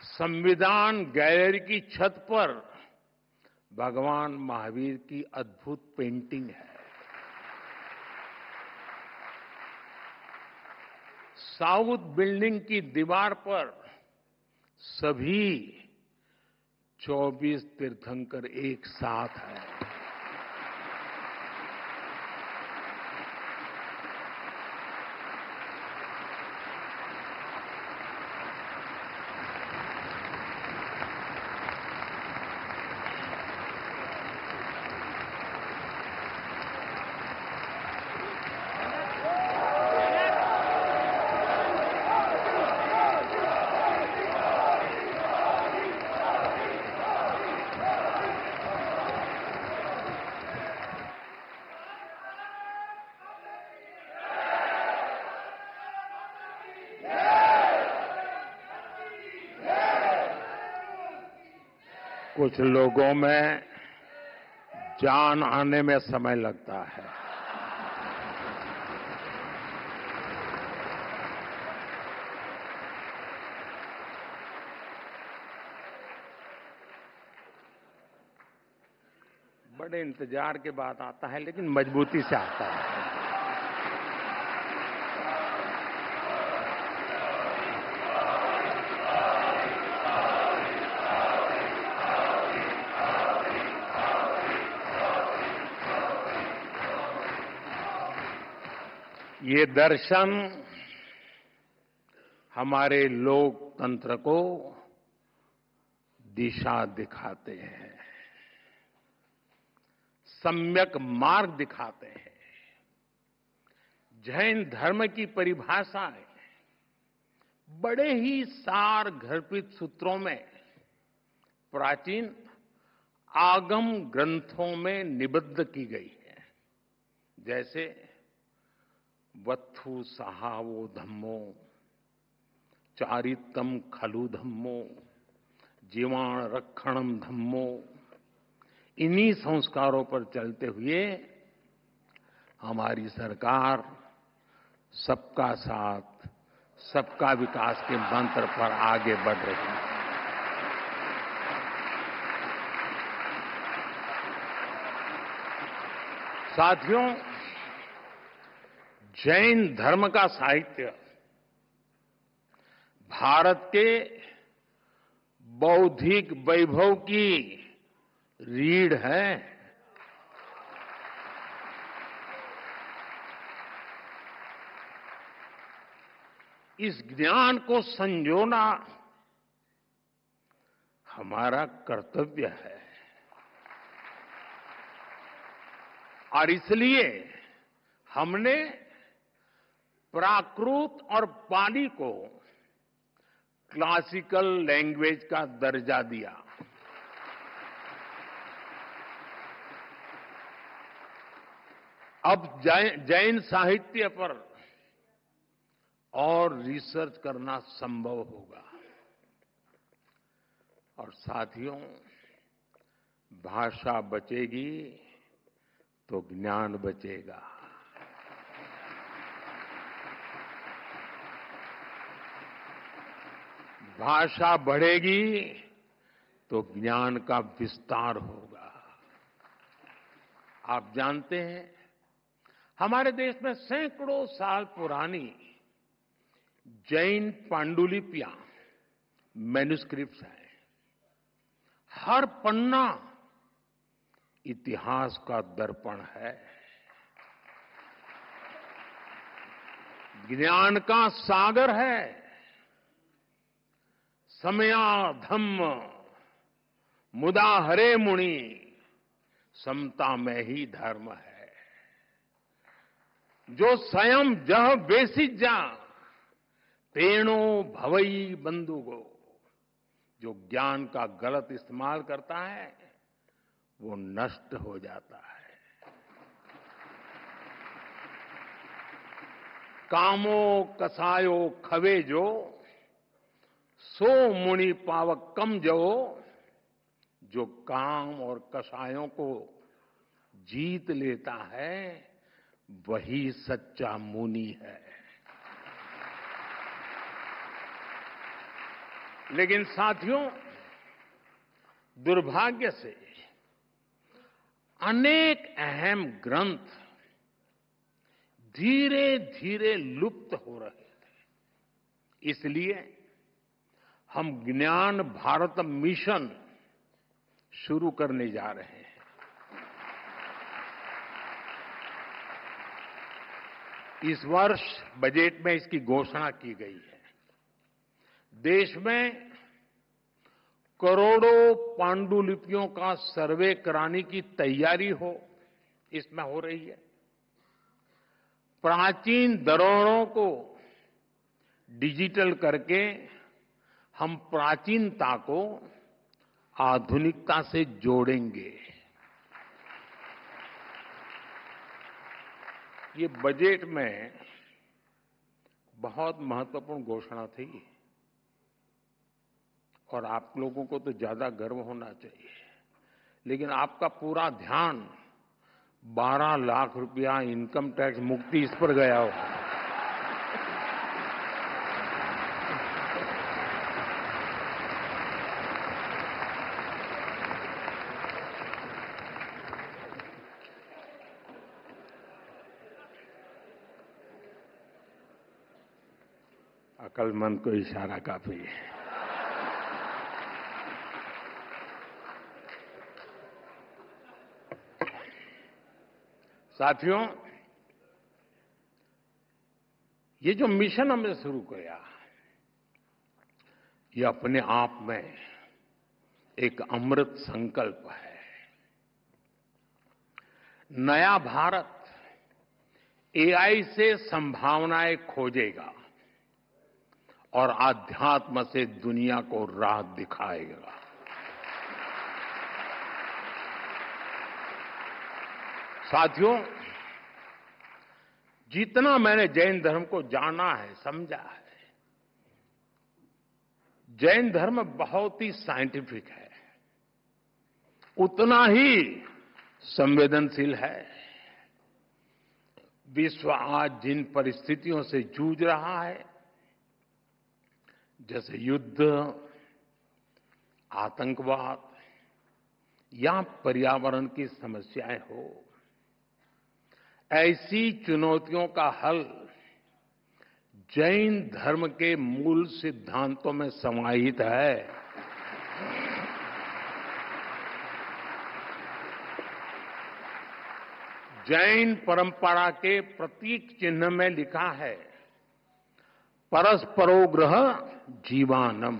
संविधान गैलरी की छत पर भगवान महावीर की अद्भुत पेंटिंग है। साउथ बिल्डिंग की दीवार पर सभी 24 तीर्थंकर एक साथ हैं। कुछ लोगों में जान आने में समय लगता है। बड़े इंतजार के बाद आता है, लेकिन मजबूती से आता है। ये दर्शन हमारे लोकतंत्र को दिशा दिखाते हैं, सम्यक मार्ग दिखाते हैं। जैन धर्म की परिभाषाएं बड़े ही सार गर्भित सूत्रों में प्राचीन आगम ग्रंथों में निबद्ध की गई है। जैसे वत्थु सहावो धम्मो, चारितम खलु धम्मो, जीवाण रक्षणम धम्मो। इन्हीं संस्कारों पर चलते हुए हमारी सरकार सबका साथ, सबका विकास के मंत्र पर आगे बढ़ रही है। साथियों, जैन धर्म का साहित्य भारत के बौद्धिक वैभव की रीढ़ है। इस ज्ञान को संजोना हमारा कर्तव्य है और इसलिए हमने प्राकृत और पाली को क्लासिकल लैंग्वेज का दर्जा दिया। अब जैन साहित्य पर और रिसर्च करना संभव होगा। और साथियों, भाषा बचेगी तो ज्ञान बचेगा। भाषा बढ़ेगी तो ज्ञान का विस्तार होगा। आप जानते हैं, हमारे देश में सैकड़ों साल पुरानी जैन पांडुलिपियां, मैन्युस्क्रिप्ट्स हैं। हर पन्ना इतिहास का दर्पण है, ज्ञान का सागर है। समया धम्म मुदा हरे मुनि, समता में ही धर्म है। जो स्वयं जह बेसिज जा, तेणो भवई बंधुगो। जो ज्ञान का गलत इस्तेमाल करता है वो नष्ट हो जाता है। कामो कसायो खवे जो, सो मुनि पावक कम जो। जो काम और कसायों को जीत लेता है वही सच्चा मुनि है। लेकिन साथियों, दुर्भाग्य से अनेक अहम ग्रंथ धीरे धीरे लुप्त हो रहे थे। इसलिए हम ज्ञान भारत मिशन शुरू करने जा रहे हैं। इस वर्ष बजट में इसकी घोषणा की गई है। देश में करोड़ों पांडुलिपियों का सर्वे कराने की तैयारी इसमें हो रही है। प्राचीन धरोहरों को डिजिटल करके हम प्राचीनता को आधुनिकता से जोड़ेंगे। ये बजट में बहुत महत्वपूर्ण घोषणा थी और आप लोगों को तो ज्यादा गर्व होना चाहिए, लेकिन आपका पूरा ध्यान 12 लाख रुपया इनकम टैक्स मुक्ति इस पर गया हो। अक्लमंद को इशारा काफी है। साथियों, ये जो मिशन हमने शुरू किया, ये अपने आप में एक अमृत संकल्प है। नया भारत एआई से संभावनाएं खोजेगा और आध्यात्म से दुनिया को राह दिखाएगा। साथियों, जितना मैंने जैन धर्म को जाना है, समझा है, जैन धर्म बहुत ही साइंटिफिक है, उतना ही संवेदनशील है। विश्व आज जिन परिस्थितियों से जूझ रहा है, जैसे युद्ध, आतंकवाद या पर्यावरण की समस्याएं हो, ऐसी चुनौतियों का हल जैन धर्म के मूल सिद्धांतों में समाहित है। जैन परंपरा के प्रतीक चिन्ह में लिखा है, परस्परोग्रह जीवानम,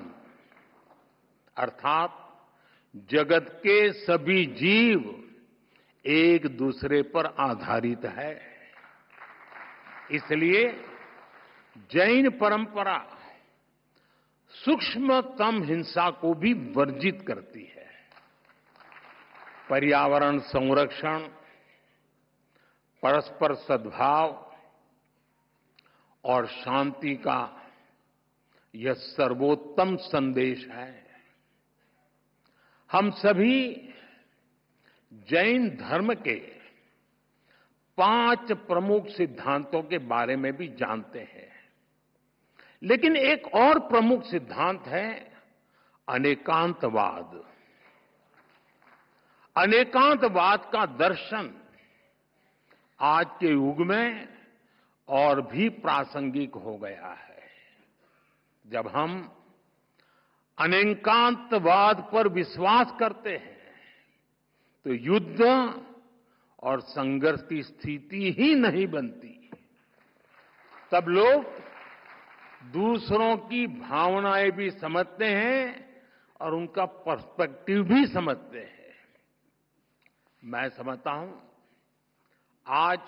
अर्थात जगत के सभी जीव एक दूसरे पर आधारित है। इसलिए जैन परंपरा सूक्ष्मतम हिंसा को भी वर्जित करती है। पर्यावरण संरक्षण, परस्पर सद्भाव और शांति का यह सर्वोत्तम संदेश है। हम सभी जैन धर्म के 5 प्रमुख सिद्धांतों के बारे में भी जानते हैं, लेकिन एक और प्रमुख सिद्धांत है अनेकांतवाद। अनेकांतवाद का दर्शन आज के युग में और भी प्रासंगिक हो गया है। जब हम अनेकांतवाद पर विश्वास करते हैं तो युद्ध और संघर्ष की स्थिति ही नहीं बनती। तब लोग दूसरों की भावनाएं भी समझते हैं और उनका पर्सपेक्टिव भी समझते हैं। मैं समझता हूं आज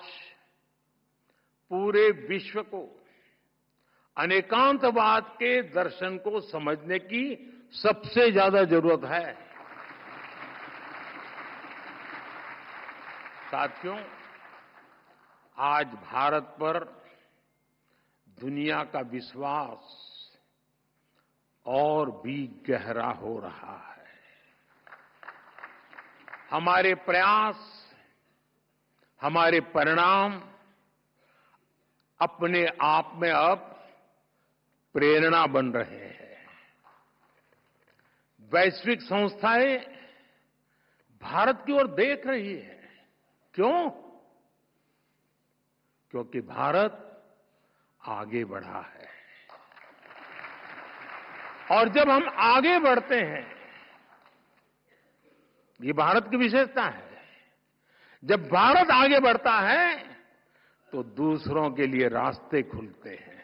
पूरे विश्व को अनेकांतवाद के दर्शन को समझने की सबसे ज्यादा जरूरत है। साथियों, आज भारत पर दुनिया का विश्वास और भी गहरा हो रहा है। हमारे प्रयास, हमारे परिणाम अपने आप में अब प्रेरणा बन रहे हैं। वैश्विक संस्थाएं भारत की ओर देख रही है। क्यों? क्योंकि भारत आगे बढ़ा है। और जब हम आगे बढ़ते हैं, ये भारत की विशेषता है, जब भारत आगे बढ़ता है तो दूसरों के लिए रास्ते खुलते हैं।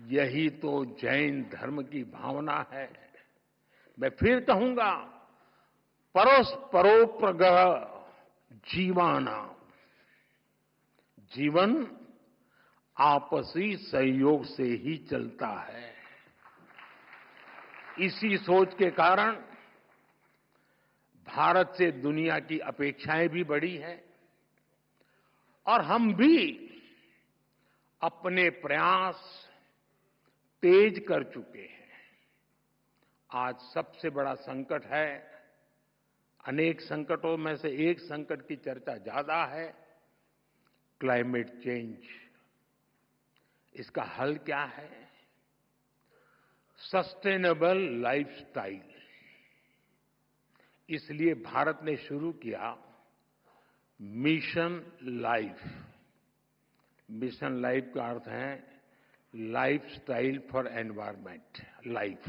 यही तो जैन धर्म की भावना है। मैं फिर कहूंगा, परोपकार जीवाना, जीवन आपसी सहयोग से ही चलता है। इसी सोच के कारण भारत से दुनिया की अपेक्षाएं भी बढ़ी हैं और हम भी अपने प्रयास तेज कर चुके हैं। आज सबसे बड़ा संकट है, अनेक संकटों में से एक संकट की चर्चा ज्यादा है, क्लाइमेट चेंज। इसका हल क्या है? Sustainable lifestyle. इसलिए भारत ने शुरू किया मिशन लाइफ। मिशन लाइफ का अर्थ है लाइफस्टाइल फॉर एनवायरमेंट, लाइफ।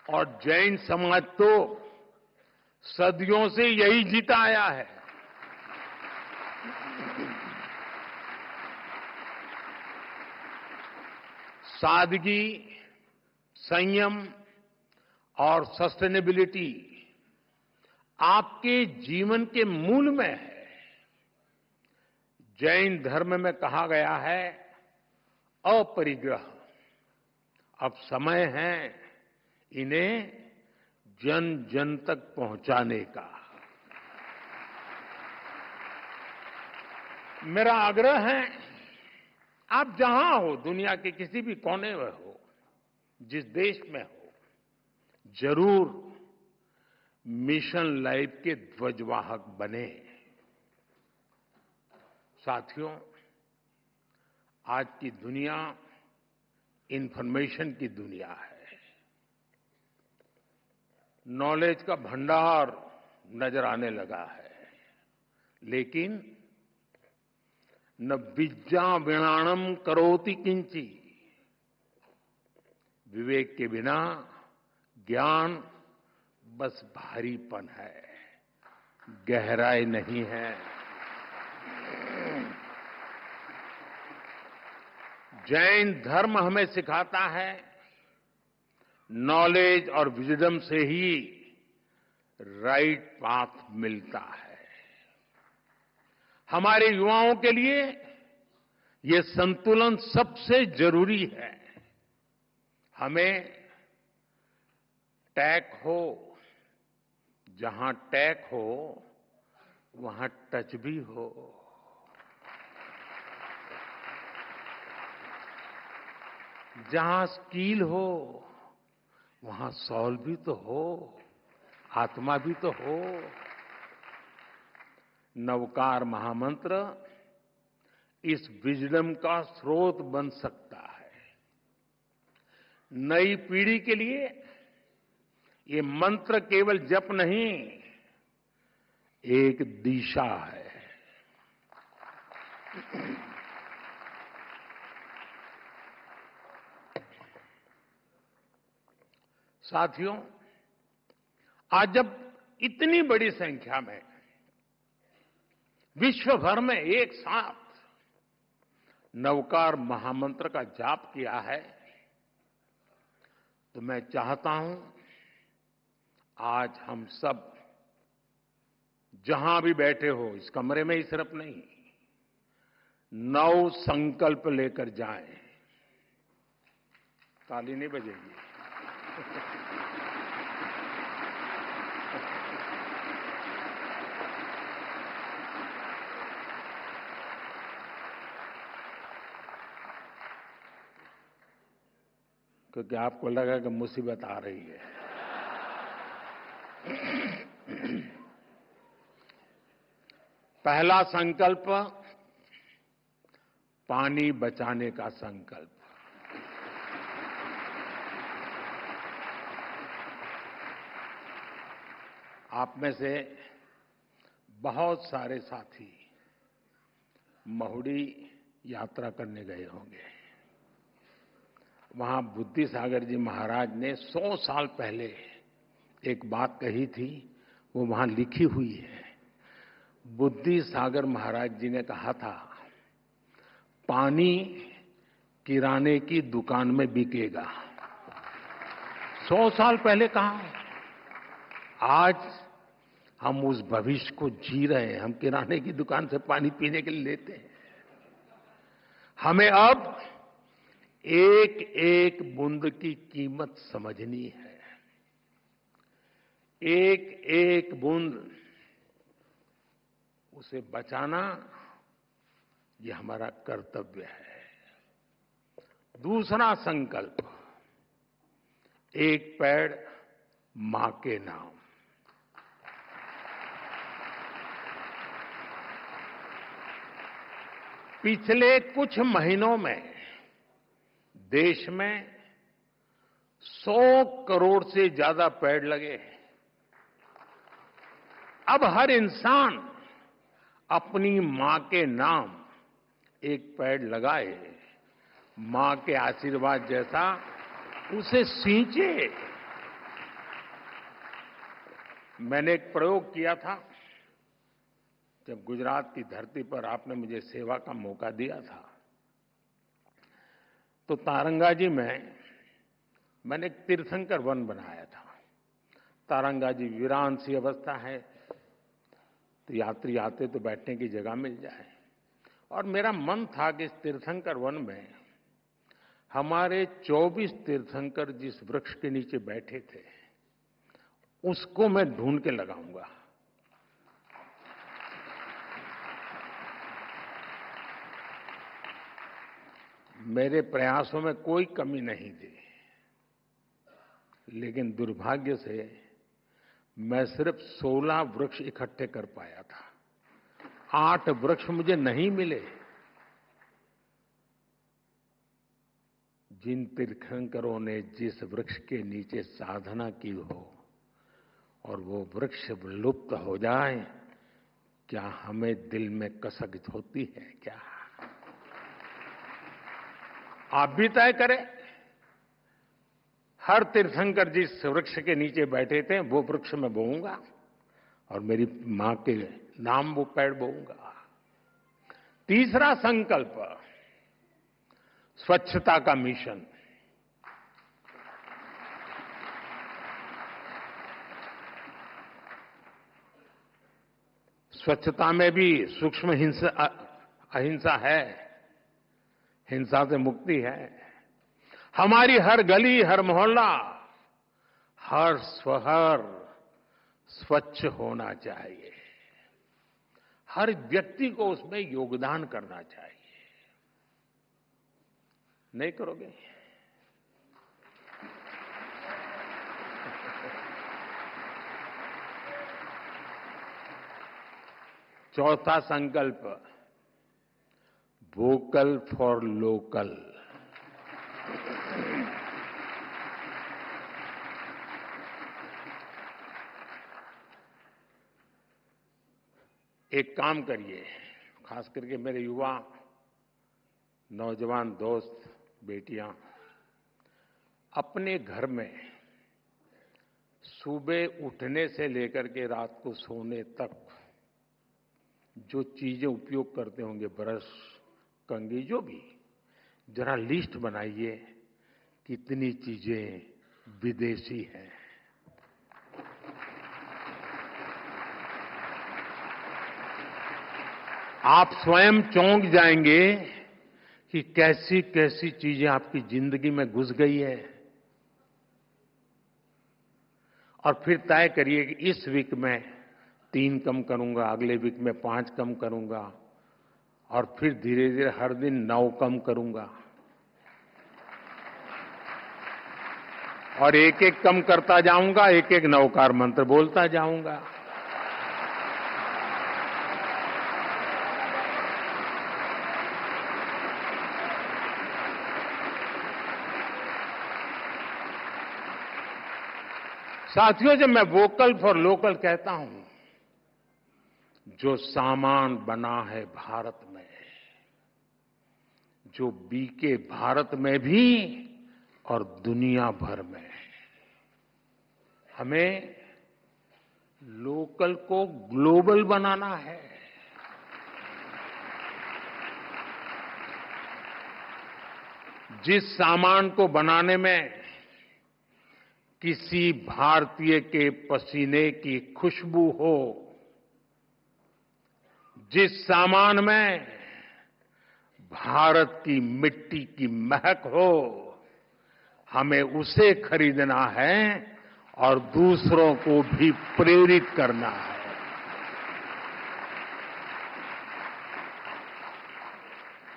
और जैन समाज तो सदियों से यही जीता आया है। सादगी, संयम और सस्टेनेबिलिटी आपके जीवन के मूल में है। जैन धर्म में कहा गया है अपरिग्रह। अब समय है इन्हें जन जन तक पहुंचाने का। मेरा आग्रह है, आप जहां हो, दुनिया के किसी भी कोने में हो, जिस देश में हो, जरूर मिशन लाइफ के ध्वजवाहक बने। साथियों, आज की दुनिया इंफॉर्मेशन की दुनिया है। नॉलेज का भंडार नजर आने लगा है, लेकिन न विद्या विणाणम करोति किंची। विवेक के बिना ज्ञान बस भारीपन है, गहराई नहीं है। जैन धर्म हमें सिखाता है नॉलेज और विजडम से ही राइट पाथ मिलता है। हमारे युवाओं के लिए ये संतुलन सबसे जरूरी है। हमें टैक हो, जहां टैक हो वहां टच भी हो। जहां स्किल हो वहां सॉल भी तो हो, आत्मा भी तो हो। नवकार महामंत्र इस विजडम का स्रोत बन सकता है। नई पीढ़ी के लिए ये मंत्र केवल जप नहीं, एक दिशा है। साथियों, आज जब इतनी बड़ी संख्या में विश्व भर में एक साथ नवकार महामंत्र का जाप किया है, तो मैं चाहता हूं आज हम सब जहां भी बैठे हो, इस कमरे में ही सिर्फ नहीं, नव संकल्प लेकर जाएं। ताली नहीं बजेगी। क्योंकि आपको लगा कि मुसीबत आ रही है। पहला संकल्प, पानी बचाने का संकल्प। आप में से बहुत सारे साथी महुडी यात्रा करने गए होंगे। वहां बुद्धि सागर जी महाराज ने 100 साल पहले एक बात कही थी, वो वहां लिखी हुई है। बुद्धि सागर महाराज जी ने कहा था, पानी किराने की दुकान में बिकेगा। 100 साल पहले कहा। आज हम उस भविष्य को जी रहे हैं। हम किराने की दुकान से पानी पीने के लिए लेते हैं। हमें अब एक एक बूंद की कीमत समझनी है। एक एक बूंद उसे बचाना, ये हमारा कर्तव्य है। दूसरा संकल्प, एक पेड़ मां के नाम। पिछले कुछ महीनों में देश में 100 करोड़ से ज्यादा पेड़ लगे। अब हर इंसान अपनी मां के नाम एक पेड़ लगाए, मां के आशीर्वाद जैसा उसे सींचे। मैंने एक प्रयोग किया था जब गुजरात की धरती पर आपने मुझे सेवा का मौका दिया था। तो तारंगा जी में मैंने एक तीर्थंकर वन बनाया था। तारंगा जी वीरान सी अवस्था है, तो यात्री आते तो बैठने की जगह मिल जाए। और मेरा मन था कि इस तीर्थंकर वन में हमारे 24 तीर्थंकर जिस वृक्ष के नीचे बैठे थे, उसको मैं ढूंढ के लगाऊंगा। मेरे प्रयासों में कोई कमी नहीं थी, लेकिन दुर्भाग्य से मैं सिर्फ 16 वृक्ष इकट्ठे कर पाया था। 8 वृक्ष मुझे नहीं मिले। जिन तीर्थंकरों ने जिस वृक्ष के नीचे साधना की हो और वो वृक्ष लुप्त हो जाए, क्या हमें दिल में कसक होती है क्या? आप भी तय करें। हर तीर्थंकर जिस वृक्ष के नीचे बैठे थे, वो वृक्ष मैं बोऊंगा और मेरी मां के नाम वो पेड़ बोऊंगा। तीसरा संकल्प, स्वच्छता का मिशन। स्वच्छता में भी सूक्ष्म अहिंसा है, हिंसा से मुक्ति है। हमारी हर गली, हर मोहल्ला, हर शहर स्वच्छ होना चाहिए। हर व्यक्ति को उसमें योगदान करना चाहिए। नहीं करोगे? चौथा संकल्प, वोकल फॉर लोकल। एक काम करिए, खास करके मेरे युवा नौजवान दोस्त बेटियां, अपने घर में सुबह उठने से लेकर के रात को सोने तक जो चीजें उपयोग करते होंगे, ब्रश, कंघी, जो भी, जरा लिस्ट बनाइए कितनी चीजें विदेशी हैं। आप स्वयं चौंक जाएंगे कि कैसी कैसी चीजें आपकी जिंदगी में घुस गई है। और फिर तय करिए कि इस वीक में 3 कम करूंगा, अगले वीक में 5 कम करूंगा, और फिर धीरे धीरे हर दिन 9 कम करूंगा। और एक एक कम करता जाऊंगा, एक एक नवकार मंत्र बोलता जाऊंगा। साथियों, जब मैं वोकल फॉर लोकल कहता हूं, जो सामान बना है भारत में, जो बीके भारत में भी और दुनिया भर में। हमें लोकल को ग्लोबल बनाना है। जिस सामान को बनाने में किसी भारतीय के पसीने की खुशबू हो, जिस सामान में भारत की मिट्टी की महक हो, हमें उसे खरीदना है और दूसरों को भी प्रेरित करना है।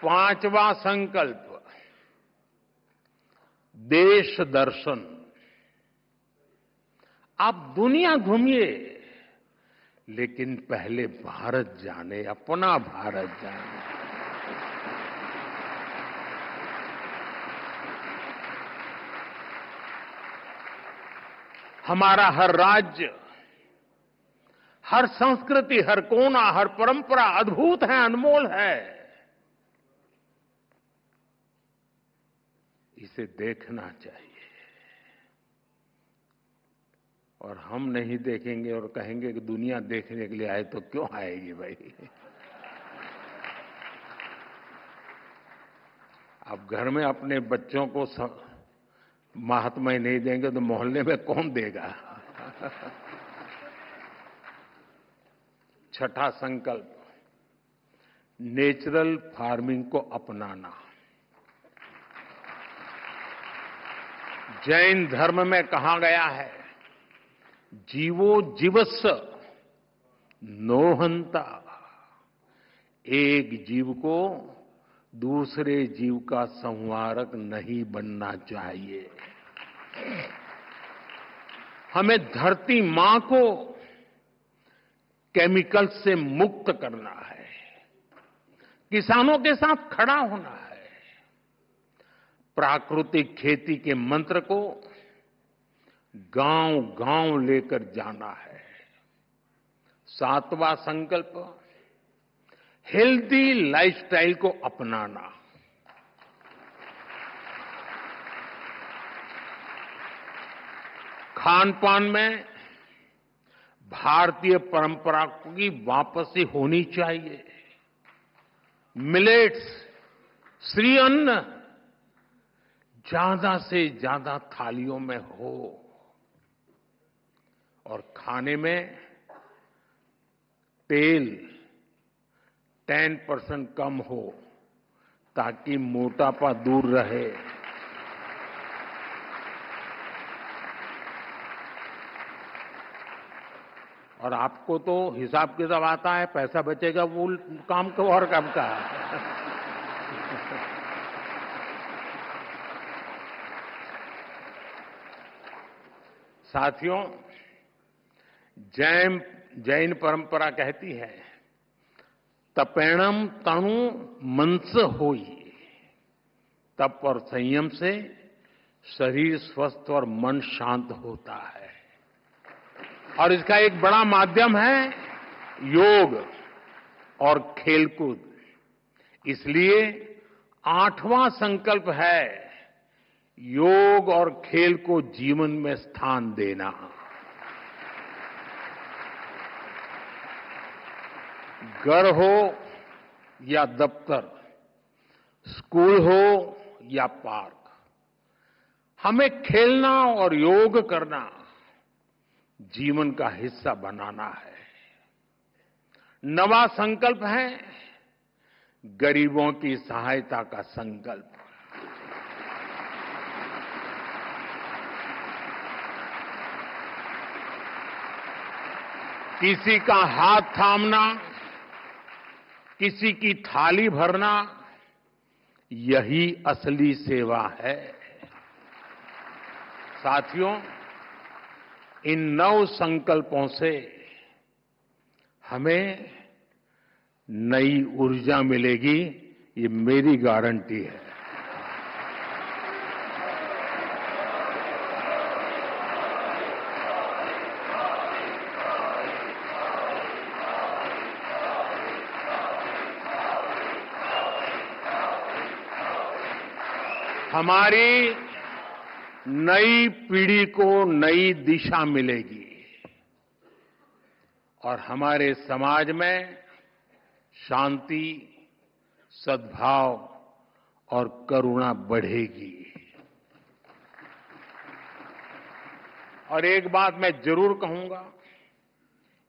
पांचवा संकल्प, देश दर्शन। आप दुनिया घूमिए, लेकिन पहले भारत जाने, अपना भारत जाने। हमारा हर राज्य, हर संस्कृति, हर कोना, हर परंपरा अद्भुत है, अनमोल है। इसे देखना चाहिए। और हम नहीं देखेंगे और कहेंगे कि दुनिया देखने के लिए आए, तो क्यों आएगी भाई? आप घर में अपने बच्चों को महात्मा ही नहीं देंगे तो मोहल्ले में कौन देगा? छठा संकल्प, नेचुरल फार्मिंग को अपनाना। जैन धर्म में कहा गया है, जीवो जीवस्स नोहंता। एक जीव को दूसरे जीव का संहारक नहीं बनना चाहिए। हमें धरती मां को केमिकल से मुक्त करना है। किसानों के साथ खड़ा होना है। प्राकृतिक खेती के मंत्र को गांव-गांव लेकर जाना है। सातवां संकल्प, हेल्दी लाइफस्टाइल को अपनाना। खान पान में भारतीय परंपरा की वापसी होनी चाहिए। मिलेट्स, श्री अन्न ज्यादा से ज्यादा थालियों में हो और खाने में तेल 10% कम हो, ताकि मोटापा दूर रहे। और आपको तो हिसाब किताब आता है, पैसा बचेगा वो काम को और काम का। साथियों, जैन परंपरा कहती है, तपेणम तनु मनस होई। तप और संयम से शरीर स्वस्थ और मन शांत होता है। और इसका एक बड़ा माध्यम है योग और खेलकूद। इसलिए 8वां संकल्प है योग और खेल को जीवन में स्थान देना। घर हो या दफ्तर, स्कूल हो या पार्क, हमें खेलना और योग करना जीवन का हिस्सा बनाना है। 9वां संकल्प है गरीबों की सहायता का संकल्प। किसी का हाथ थामना, किसी की थाली भरना, यही असली सेवा है। साथियों, इन 9 संकल्पों से हमें नई ऊर्जा मिलेगी, ये मेरी गारंटी है। हमारी नई पीढ़ी को नई दिशा मिलेगी और हमारे समाज में शांति, सद्भाव और करुणा बढ़ेगी। और एक बात मैं जरूर कहूंगा,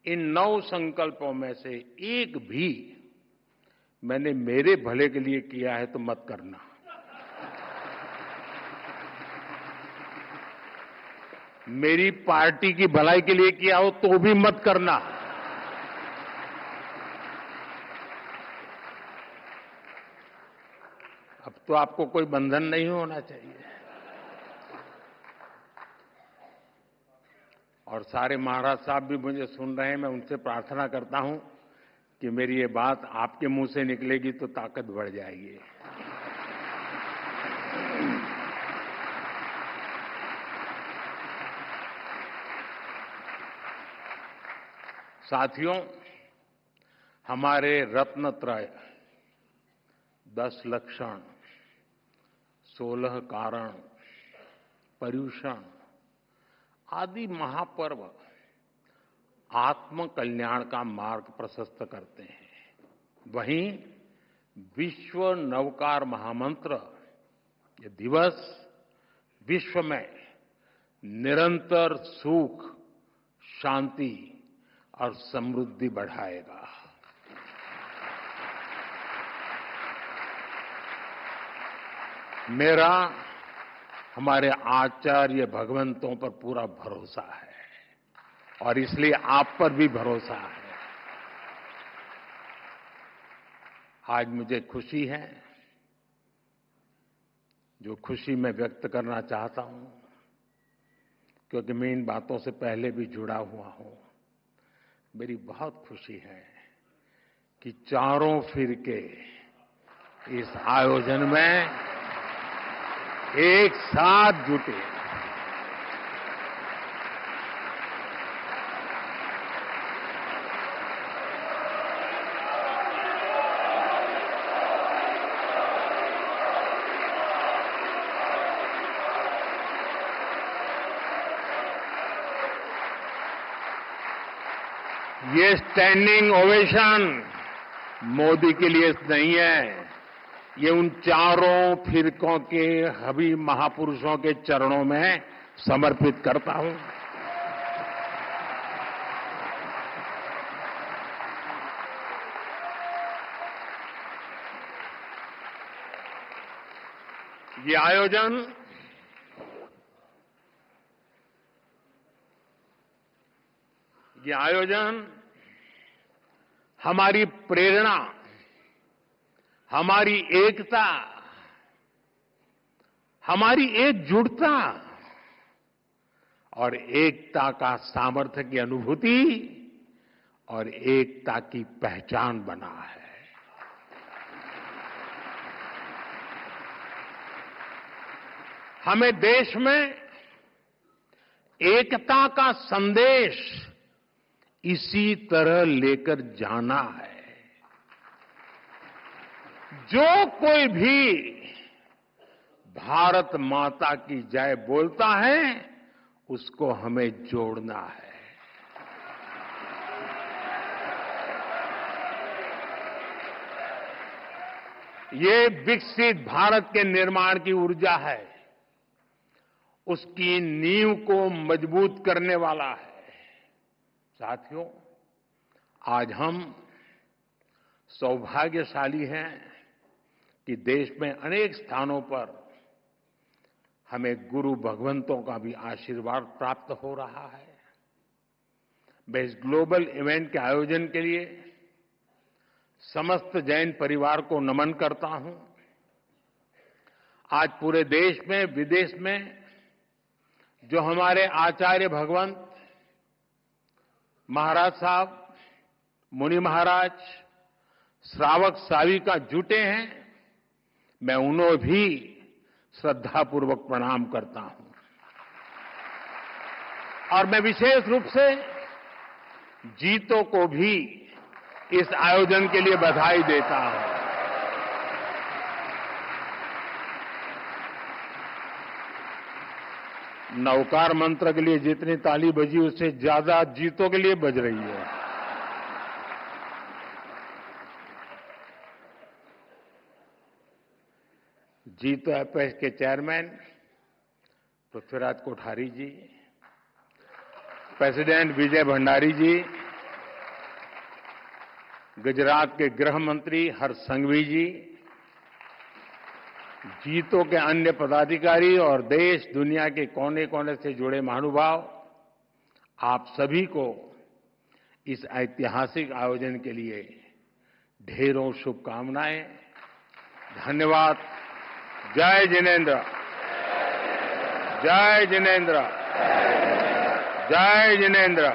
इन 9 संकल्पों में से एक भी मैंने मेरे भले के लिए किया है तो मत करना। मेरी पार्टी की भलाई के लिए किया हो तो भी मत करना। अब तो आपको कोई बंधन नहीं होना चाहिए। और सारे महाराज साहब भी मुझे सुन रहे हैं, मैं उनसे प्रार्थना करता हूं कि मेरी ये बात आपके मुंह से निकलेगी तो ताकत बढ़ जाएगी। साथियों, हमारे रत्नत्रय 10 लक्षण, 16 कारण, पर्युषण आदि महापर्व आत्म कल्याण का मार्ग प्रशस्त करते हैं। वहीं विश्व नवकार महामंत्र ये दिवस विश्व में निरंतर सुख, शांति और समृद्धि बढ़ाएगा। मेरा हमारे आचार्य भगवंतों पर पूरा भरोसा है और इसलिए आप पर भी भरोसा है। आज मुझे खुशी है, जो खुशी मैं व्यक्त करना चाहता हूं, क्योंकि मैं इन बातों से पहले भी जुड़ा हुआ हूं। मेरी बहुत खुशी है कि चारों फिरके इस आयोजन में एक साथ जुटे। ये स्टैंडिंग ओवेशन मोदी के लिए नहीं है, ये उन चारों फिरकों के हबी महापुरुषों के चरणों में समर्पित करता हूं। ये आयोजन हमारी प्रेरणा, हमारी एकता, हमारी एकजुटता और एकता का सामर्थ्य की अनुभूति और एकता की पहचान बना है। हमें देश में एकता का संदेश इसी तरह लेकर जाना है। जो कोई भी भारत माता की जय बोलता है, उसको हमें जोड़ना है। ये विकसित भारत के निर्माण की ऊर्जा है, उसकी नींव को मजबूत करने वाला है। साथियों, आज हम सौभाग्यशाली हैं कि देश में अनेक स्थानों पर हमें गुरु भगवंतों का भी आशीर्वाद प्राप्त हो रहा है। मैं इस ग्लोबल इवेंट के आयोजन के लिए समस्त जैन परिवार को नमन करता हूं। आज पूरे देश में, विदेश में जो हमारे आचार्य भगवंत महाराज साहब, मुनि महाराज, श्रावक श्राविका जुटे हैं, मैं उन्हें भी श्रद्धापूर्वक प्रणाम करता हूं। और मैं विशेष रूप से जीतों को भी इस आयोजन के लिए बधाई देता हूं। नवकार मंत्र के लिए जितनी ताली बजी उससे ज्यादा जीतों के लिए बज रही है। जीतो एपेक्स के चेयरमैन पृथ्वीराज कोठारी जी, प्रेसिडेंट विजय भंडारी जी, गुजरात के गृह मंत्री हर्ष संघवी जी, जीतो के अन्य पदाधिकारी और देश दुनिया के कोने कोने से जुड़े महानुभाव, आप सभी को इस ऐतिहासिक आयोजन के लिए ढेरों शुभकामनाएं। धन्यवाद। जय जिनेंद्र, जय जिनेंद्र, जय जिनेंद्र।